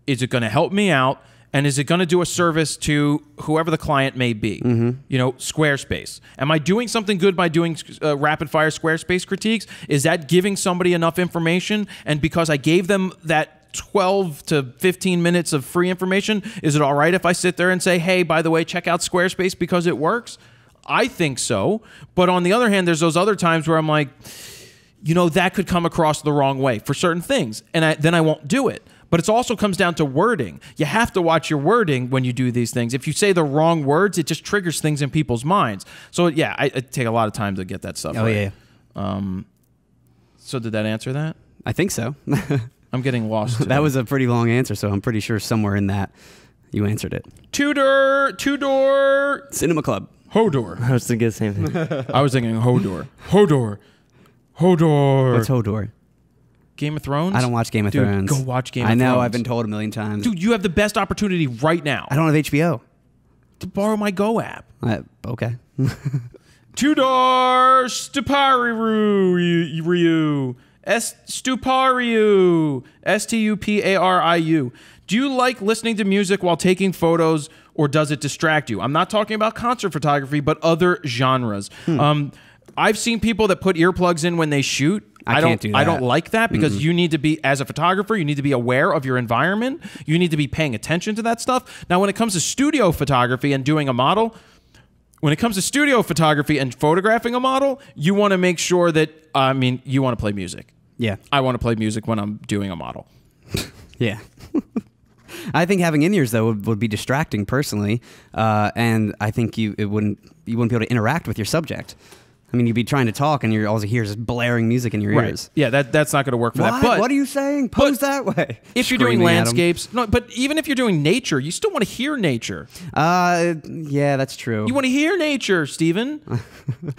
Is it going to help me out? And is it going to do a service to whoever the client may be? You know, Squarespace. Am I doing something good by doing rapid fire Squarespace critiques? Is that giving somebody enough information? And because I gave them that 12 to 15 minutes of free information, is it all right if I sit there and say, hey, by the way, check out Squarespace because it works? I think so. But on the other hand, there's those other times where I'm like, you know, that could come across the wrong way for certain things. And then I won't do it. But it also comes down to wording. You have to watch your wording when you do these things. If you say the wrong words, it just triggers things in people's minds. So yeah, I take a lot of time to get that stuff right. Yeah. So did that answer that? I think so. I'm getting lost today. That was a pretty long answer, so I'm pretty sure somewhere in that you answered it. Two-door. Cinema Club. Hodor. I was thinking the same thing. I was thinking Hodor. Hodor. What's Hodor? Game of Thrones? I don't watch Game of Thrones. Go watch Game of Thrones. I know, I've been told a million times. Dude, you have the best opportunity right now. I don't have HBO. To borrow my Go app. Okay. Tudor Stupariu. Stupariu. Stupariu. Do you like listening to music while taking photos, or does it distract you? I'm not talking about concert photography, but other genres. I've seen people that put earplugs in when they shoot. I can't do that. I don't like that because you need to be, as a photographer, you need to be aware of your environment. You need to be paying attention to that stuff. Now, when it comes to studio photography and doing a model, when it comes to studio photography and photographing a model, you want to make sure that, you want to play music. Yeah. I want to play music when I'm doing a model. Yeah. I think having in-ears, though, would be distracting personally. And I think you wouldn't be able to interact with your subject. I mean, you'd be trying to talk, and all you hear is just blaring music in your ears. Yeah, that's not going to work for that. But what are you saying? Pose that way. If you're doing landscapes, no, but even if you're doing nature, you still want to hear nature. Yeah, that's true. You want to hear nature, Steven.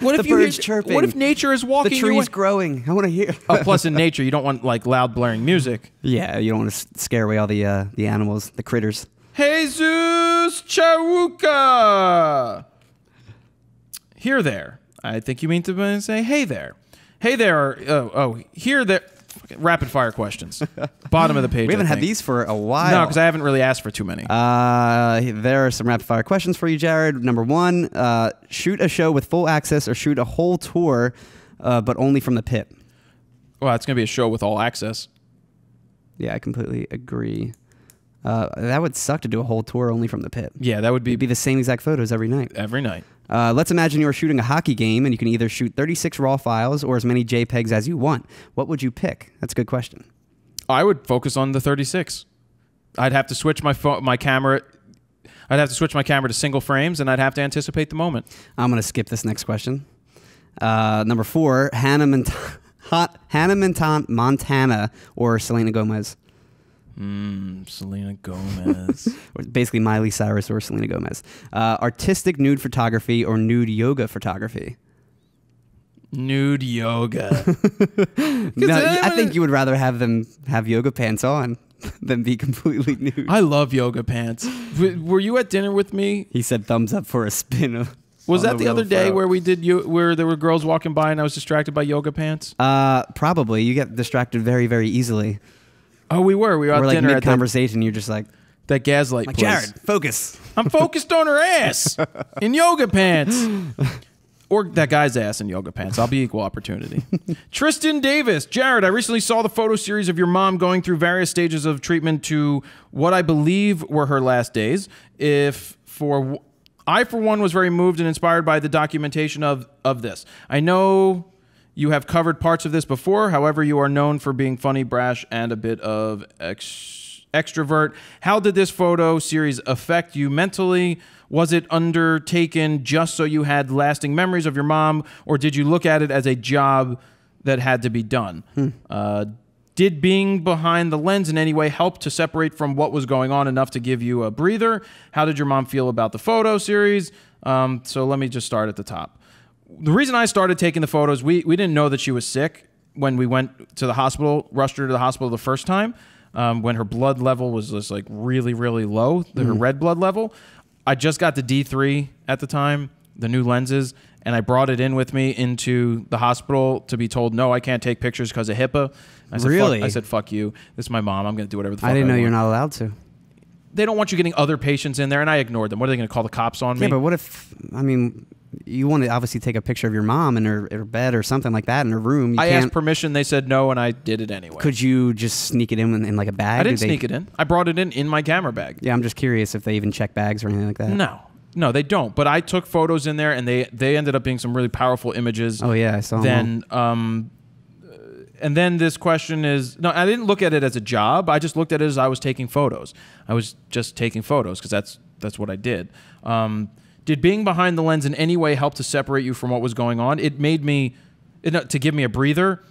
What if the birds chirping? What if nature is walking? The trees growing. I want to hear. Plus, in nature, you don't want like loud blaring music. Yeah, you don't want to scare away all the animals, the critters. Jesus Chawuka. Here there. I think you mean to say, hey there. Hey there. Here there. Rapid fire questions. Bottom of the page. We haven't had these for a while. No, because I haven't really asked for too many. There are some rapid fire questions for you, Jared. Number one, shoot a show with full access or shoot a whole tour, but only from the pit. Well, it's going to be a show with all access. Yeah, I completely agree. That would suck to do a whole tour only from the pit. Yeah, that would be... It'd be the same exact photos every night. Every night. Let's imagine you are shooting a hockey game and you can either shoot 36 RAW files or as many JPEGs as you want. What would you pick? That's a good question. I would focus on the 36. I'd have to switch my camera. I'd have to switch my camera to single frames, and I'd have to anticipate the moment. I'm going to skip this next question. Number 4, Hannah Montana or Selena Gomez? Selena Gomez. Basically Miley Cyrus or Selena Gomez. Artistic nude photography or nude yoga photography? Nude yoga. No, I think you would rather have them have yoga pants on than be completely nude. I love yoga pants. Were you at dinner with me? He said thumbs up for a spin. Was that the other day where we did where there were girls walking by and I was distracted by yoga pants? Probably. You get distracted very, very easily. Oh, we were. We were at like dinner mid conversation. You're just like that gaslight place. Jared, focus. I'm focused on her ass in yoga pants, or that guy's ass in yoga pants. I'll be equal opportunity. Tristan Davis, Jared. I recently saw the photo series of your mom going through various stages of treatment to what I believe were her last days. I, for one, was very moved and inspired by the documentation of this. I know you have covered parts of this before. However, you are known for being funny, brash, and a bit of extrovert. How did this photo series affect you mentally? Was it undertaken just so you had lasting memories of your mom, or did you look at it as a job that had to be done? Did being behind the lens in any way help to separate from what was going on enough to give you a breather? How did your mom feel about the photo series? So let me just start at the top. The reason I started taking the photos, we didn't know that she was sick when we went to the hospital, rushed her to the hospital the first time, when her blood level was just like really, really low, her red blood level. I just got the D3 at the time, the new lenses, and I brought it in with me into the hospital to be told, no, I can't take pictures because of HIPAA. I said, really? I said, fuck you. This is my mom. I'm going to do whatever the fuck I didn't know want. you're not allowed to. They don't want you getting other patients in there, and I ignored them. What are they going to call the cops on me? Yeah, but what if, I mean, you want to obviously take a picture of your mom in her bed or something like that in her room. I asked permission. They said no, and I did it anyway. Could you just sneak it in like a bag? I didn't sneak it in. I brought it in my camera bag. Yeah, I'm just curious if they even check bags or anything like that. No, they don't. But I took photos in there, and they ended up being some really powerful images. Oh yeah, I saw them. Then, and then this question is, no, I didn't look at it as a job. I just looked at it as I was taking photos. I was just taking photos because that's what I did. Did being behind the lens in any way help to separate you from what was going on? It made me, to give me a breather.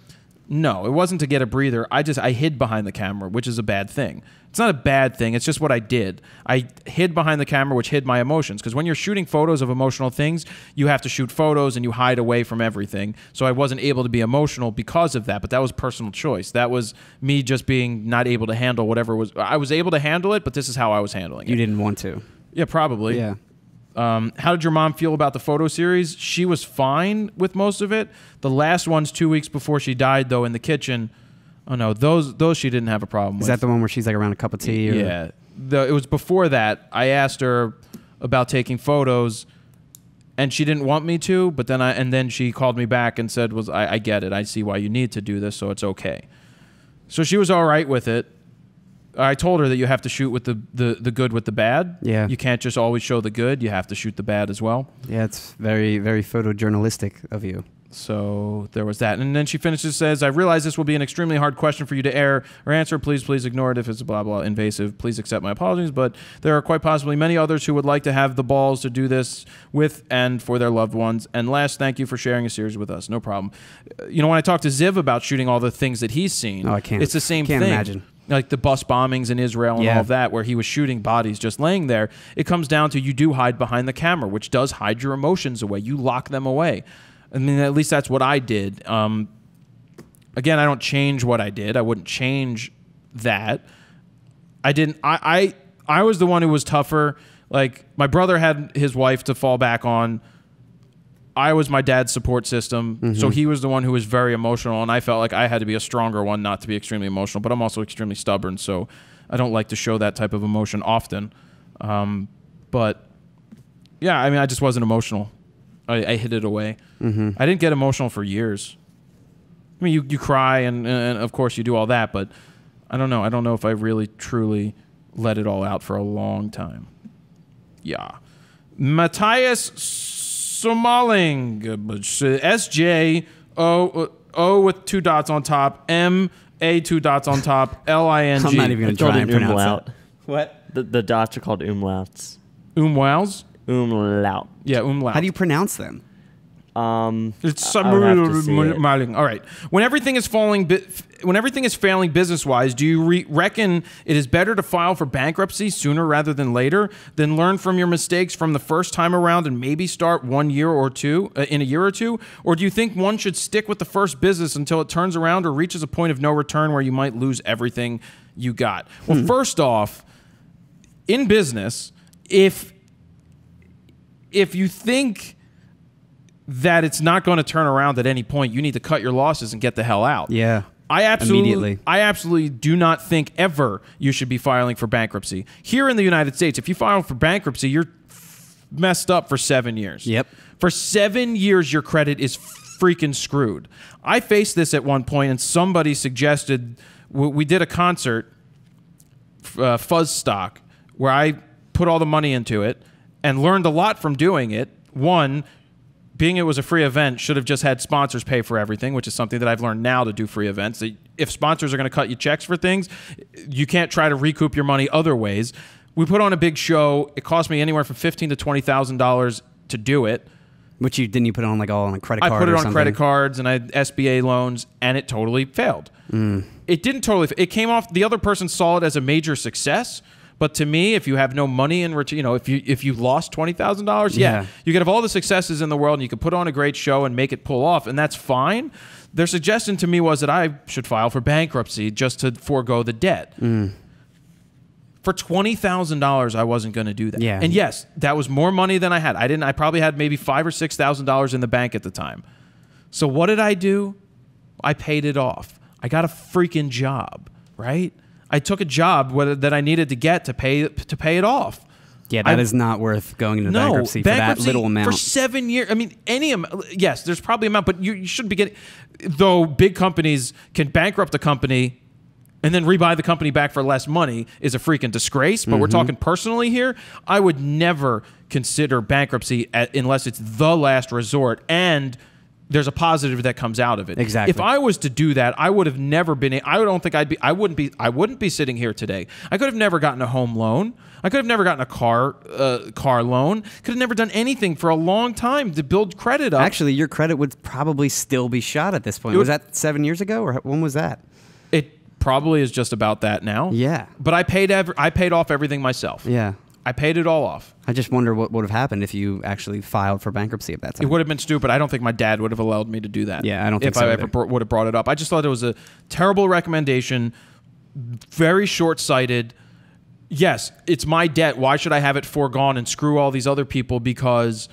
No, it wasn't to get a breather. I hid behind the camera, which is a bad thing. It's not a bad thing. It's just what I did. I hid behind the camera, which hid my emotions. Because when you're shooting photos of emotional things, you have to shoot photos and you hide away from everything. So I wasn't able to be emotional because of that. But that was personal choice. That was me just being not able to handle whatever was. I was able to handle it, but this is how I was handling it. You didn't want to. Yeah, probably. Yeah. How did your mom feel about the photo series? She was fine with most of it. The last ones 2 weeks before she died, though, in the kitchen. Oh no, those she didn't have a problem with. Is that the one where she's like around a cup of tea? Or? Yeah. It was before that. I asked her about taking photos, and she didn't want me to. But then she called me back and said, I get it. I see why you need to do this, so it's okay. So she was all right with it. I told her that you have to shoot with the good with the bad. Yeah. You can't just always show the good. You have to shoot the bad as well. Yeah, it's very, very photojournalistic of you. So there was that. And then she finishes, says, I realize this will be an extremely hard question for you to air or answer. Please ignore it if it's blah, blah, invasive. Please accept my apologies. But there are quite possibly many others who would like to have the balls to do this with and for their loved ones. And last, thank you for sharing a series with us. No problem. You know, when I talked to Ziv about shooting all the things that he's seen, I can't. It's the same thing. Can't imagine. Like the bus bombings in Israel and all of that, where he was shooting bodies just laying there. It comes down to you do hide behind the camera, which does hide your emotions away. You lock them away. I mean, at least that's what I did. Again, I don't change what I did. I wouldn't change that. I didn't. I was the one who was tougher. Like, my brother had his wife to fall back on. I was my dad's support system, so he was the one who was very emotional, and I felt like I had to be a stronger one, not to be extremely emotional. But I'm also extremely stubborn, so I don't like to show that type of emotion often. But yeah, I mean, I just wasn't emotional. I hid it away. I didn't get emotional for years. I mean, you cry, and of course you do all that, but I don't know. I don't know if I really, truly let it all out for a long time. Yeah. Matthias Somaling, SJ-O with 2 dots on top, M-A 2 dots on top, L-I-N-G. I'm not even going to try and pronounce it. What? The dots are called umlauts. Umwows? Umlaut. Yeah, umlaut. How do you pronounce them? It's I would have to see it. all right. When everything is failing business-wise, do you reckon it is better to file for bankruptcy sooner rather than later, then learn from your mistakes from the first time around and maybe start 1 year or two in a year or two? Or do you think one should stick with the first business until it turns around or reaches a point of no return where you might lose everything you got? Well, first off, in business, if you think that it's not going to turn around at any point, you need to cut your losses and get the hell out. Yeah. I Immediately. absolutely do not think ever you should be filing for bankruptcy. Here in the United States, if you file for bankruptcy, you're messed up for 7 years. Yep. For 7 years, your credit is freaking screwed. I faced this at one point, and somebody suggested, we did a concert, Fuzz Stock, where I put all the money into it, and learned a lot from doing it. One, being it was a free event, should have just had sponsors pay for everything, which is something that I've learned now to do free events. If sponsors are going to cut you checks for things, you can't try to recoup your money other ways. We put on a big show. It cost me anywhere from $15,000 to $20,000 to do it. Which you didn't you put it on like all on a credit card? I put it or on something? credit cards and I had SBA loans, and it totally failed. It didn't totally. It came off. The other person saw it as a major success. But to me, if you have no money in return, if you lost $20,000, yeah, you could have all the successes in the world and you could put on a great show and make it pull off, and that's fine. Their suggestion to me was that I should file for bankruptcy just to forego the debt. For $20,000, I wasn't going to do that. Yeah. And yes, that was more money than I had. I probably had maybe $5,000 or $6,000 in the bank at the time. So what did I do? I paid it off. I got a freaking job, right? I took a job that I needed to get to pay it off. Yeah, that is not worth going into bankruptcy for that little amount. For 7 years. I mean, any amount. Yes, there's probably amount, but you shouldn't be getting. Though big companies can bankrupt a company and then rebuy the company back for less money is a freaking disgrace. But we're talking personally here. I would never consider bankruptcy unless it's the last resort and there's a positive that comes out of it. Exactly. If I was to do that, I would have never been. I don't think I wouldn't be sitting here today. I could have never gotten a home loan. I could have never gotten a car loan. Could have never done anything for a long time to build credit up. Actually, your credit would probably still be shot at this point. Was that 7 years ago, or when was that? It probably is just about that now. Yeah. But I paid off everything myself. Yeah. I paid it all off. I just wonder what would have happened if you actually filed for bankruptcy at that time. It would have been stupid. I don't think my dad would have allowed me to do that. Yeah, I don't think if so I ever would have brought it up. I just thought it was a terrible recommendation, very short-sighted. Yes, it's my debt. Why should I have it foregone and screw all these other people because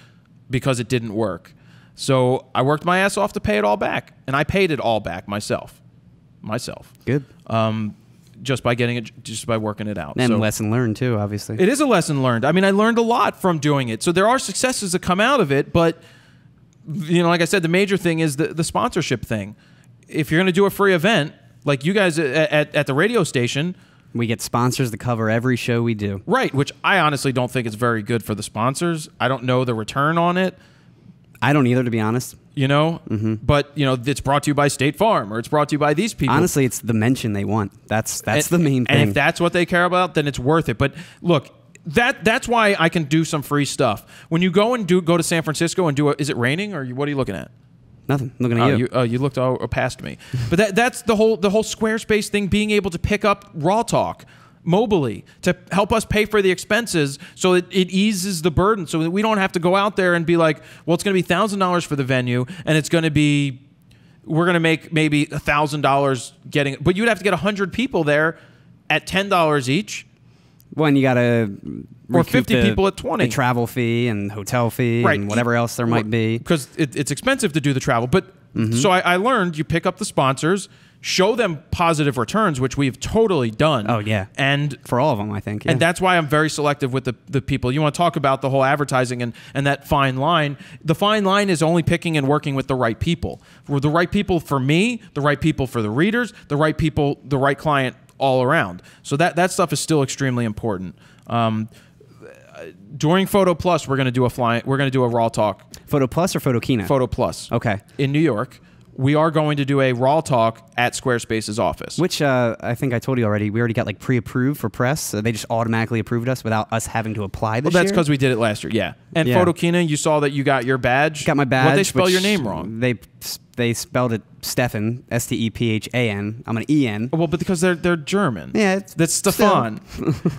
it didn't work? So I worked my ass off to pay it all back, and I paid it all back myself. Good. Just by working it out. And so, lesson learned too, obviously. It is a lesson learned. I mean, I learned a lot from doing it. So there are successes that come out of it, but like I said, the major thing is the sponsorship thing. If you're going to do a free event, like you guys at the radio station, we get sponsors to cover every show we do. Right, which I honestly don't think is very good for the sponsors. I don't know the return on it. I don't either, to be honest. But it's brought to you by State Farm, or it's brought to you by these people. Honestly, it's the mention they want. That's the main thing. And if that's what they care about, then it's worth it. But look, that's why I can do some free stuff. When you go to San Francisco and is it raining, or what are you looking at? Nothing. Looking at you. You looked past me. But that's the whole Squarespace thing, being able to pick up RAWtalk mobily to help us pay for the expenses, so it eases the burden, so that we don't have to go out there and be like, well, it's going to be $1,000 for the venue, and we're going to make maybe $1,000 getting, but you'd have to get 100 people there at $10 each. Well, and you got to or 50 people at 20. The travel fee and hotel fee and whatever else there might be. Because it's expensive to do the travel. But so I learned you pick up the sponsors, show them positive returns, which we've totally done. Oh, yeah. And for all of them, I think. Yeah. And that's why I'm very selective with the people. You want to talk about the whole advertising and that fine line. The fine line is only picking and working with the right people. For the right people for me, the right people for the readers, the right people, the right client all around. So that stuff is still extremely important. During Photo Plus, we're going to do a RAWtalk. Photo Plus or Photo Keynote? Photo Plus. Okay. In New York. We are going to do a RAWtalk at Squarespace's office. Which I think I told you already. We already got like pre-approved for press. So they just automatically approved us without us having to apply this Well, that's year. because we did it last year, yeah. And Photo Keynote, you saw that you got your badge. Got my badge. Well, they spell your name wrong. They spelled it Stefan, S-T-E-P-H-A-N. I'm an E-N. Well, but because they're German. Yeah. That's Stefan.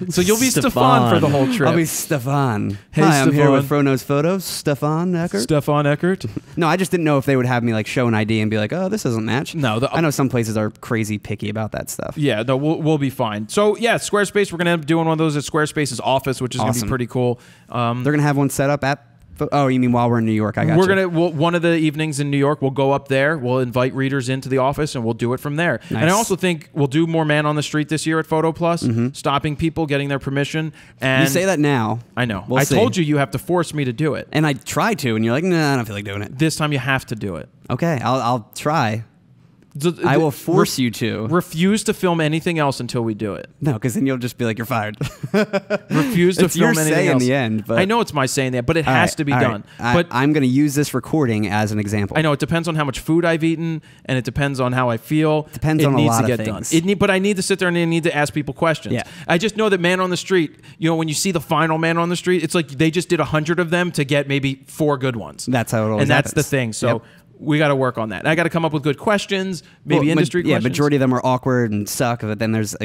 So you'll be Stefan for the whole trip. I'll be Stefan. Hey, Hi, I'm here Stefan. with FroKnowsPhoto, Stefan Eckert. Stefan Eckert. No, I just didn't know if they would have me like show an ID and be like, oh, this doesn't match. No. I know some places are crazy picky about that stuff. Yeah, no, we'll be fine. So, yeah, Squarespace, we're going to end up doing one of those at Squarespace's office, which is going to be pretty cool. They're going to have one set up at... Oh, you mean while we're in New York? I got one of the evenings in New York, we'll go up there. We'll invite readers into the office, and we'll do it from there. Nice. And I also think we'll do more man on the street this year at Photo Plus, stopping people, getting their permission. And you say that now. I know. We'll see. Told you have to force me to do it. And I tried to, and you're like, nah, I don't feel like doing it. This time you have to do it. Okay, I'll try. I will force you to. Refuse to film anything else until we do it. No, because then you'll just be like, you're fired. Refuse to It's film your anything say else. in the end. But I know it's my say in the end, but it has to be done. But I'm going to use this recording as an example. I know it depends on how much food I've eaten, and it depends on how I feel. Depends it on a needs lot to of get things. done. But I need to sit there and I need to ask people questions. Yeah. I just know that Man on the Street, you know, when you see the final Man on the Street, it's like they just did 100 of them to get maybe 4 good ones. That's how it always And that's happens. the thing. So Yep. we got to work on that. I got to come up with good questions, maybe industry questions. Yeah, majority of them are awkward and suck. But then there's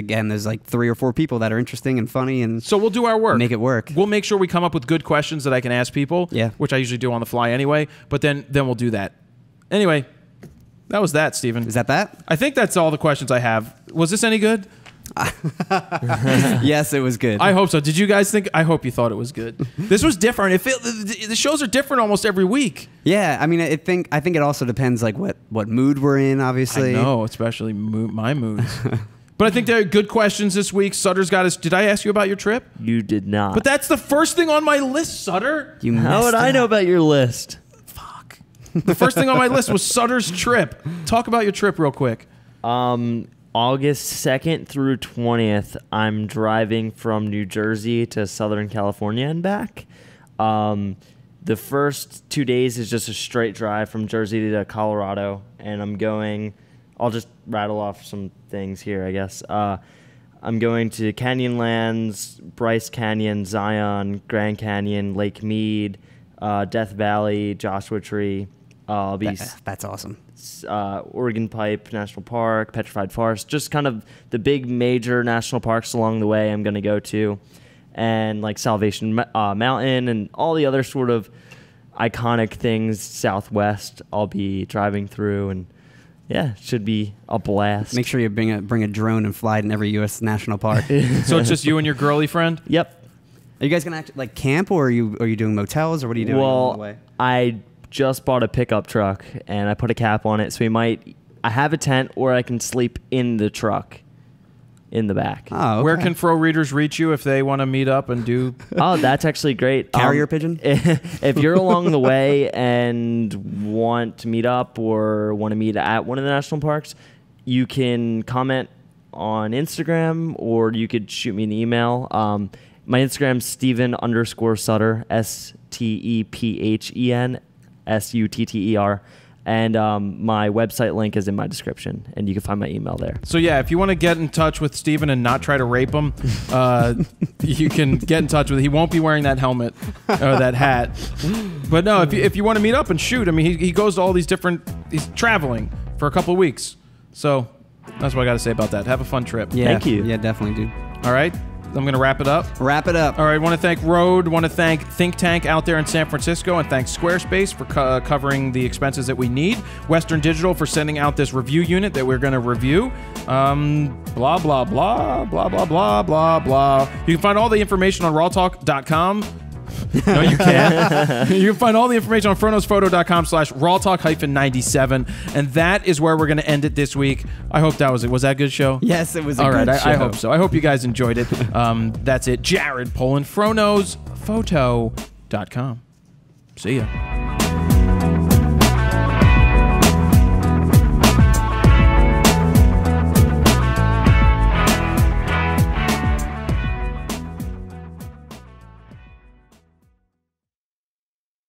like 3 or 4 people that are interesting and funny, and So we'll do our work. make it work. We'll make sure we come up with good questions that I can ask people. Yeah. Which I usually do on the fly anyway. But then we'll do that. Anyway, that was that, Steven. Is that? I think that's all the questions I have. Was this any good? Yes, it was good. I hope so. Did you guys think? I hope you thought it was good. This was different. The shows are different almost every week. Yeah, I mean, I think it also depends like what mood we're in. Obviously, I know, especially my moods. But I think there are good questions this week. Sutter's got us. Did I ask you about your trip? You did not. But that's the first thing on my list, Sutter. You How would messed I it know up. about your list? Fuck. The first thing on my list was Sutter's trip. Talk about your trip real quick. August 2nd through 20th, I'm driving from New Jersey to Southern California and back. The first 2 days is just a straight drive from Jersey to Colorado, and I'll just rattle off some things here, I guess. I'm going to Canyonlands, Bryce Canyon, Zion, Grand Canyon, Lake Mead, Death Valley, Joshua Tree. I'll be That's awesome. Oregon Pipe National Park, Petrified Forest, just kind of the big major national parks along the way I'm going to go to, and like Salvation Mountain and all the other sort of iconic things Southwest I'll be driving through, and yeah, it should be a blast. Make sure you bring a drone and fly it in every U.S. national park. So it's just you and your girly friend? Yep. Are you guys gonna like camp, or are you doing motels, or what are you doing along the way? I just bought a pickup truck and I put a cap on it, so I have a tent, or I can sleep in the truck in the back. Oh, okay. Where can Fro readers reach you if they want to meet up and do? Oh, that's actually great. Carrier pigeon? If you're along the way and want to meet up or want to meet at one of the national parks, you can comment on Instagram, or you could shoot me an email. My Instagram's Steven_Sutter, STEPHEN SUTTER, and my website link is in my description, and you can find my email there. So yeah, if you want to get in touch with Steven and not try to rape him, you can get in touch with him. He won't be wearing that helmet or that hat. But no, if you want to meet up and shoot, I mean, he goes to all these different. He's traveling for a couple of weeks, so that's what I got to say about that. Have a fun trip. Yeah, Thank you. Yeah, definitely, dude. All right. I'm going to wrap it up. Wrap it up. All right. I want to thank Rode. Want to thank Think Tank out there in San Francisco, and thanks Squarespace for covering the expenses that we need. Western Digital for sending out this review unit that we're going to review. Blah, blah, blah, blah, blah, blah, blah, blah. You can find all the information on rawtalk.com. No, you can't. You can find all the information on FroKnowsPhoto.com/rawtalk-97. And that is where we're going to end it this week. I hope that was it. Was that a good show? Yes, it was a all good right, show. I hope so. I hope you guys enjoyed it. That's it. Jared Poland, FroKnowsPhoto.com. See ya.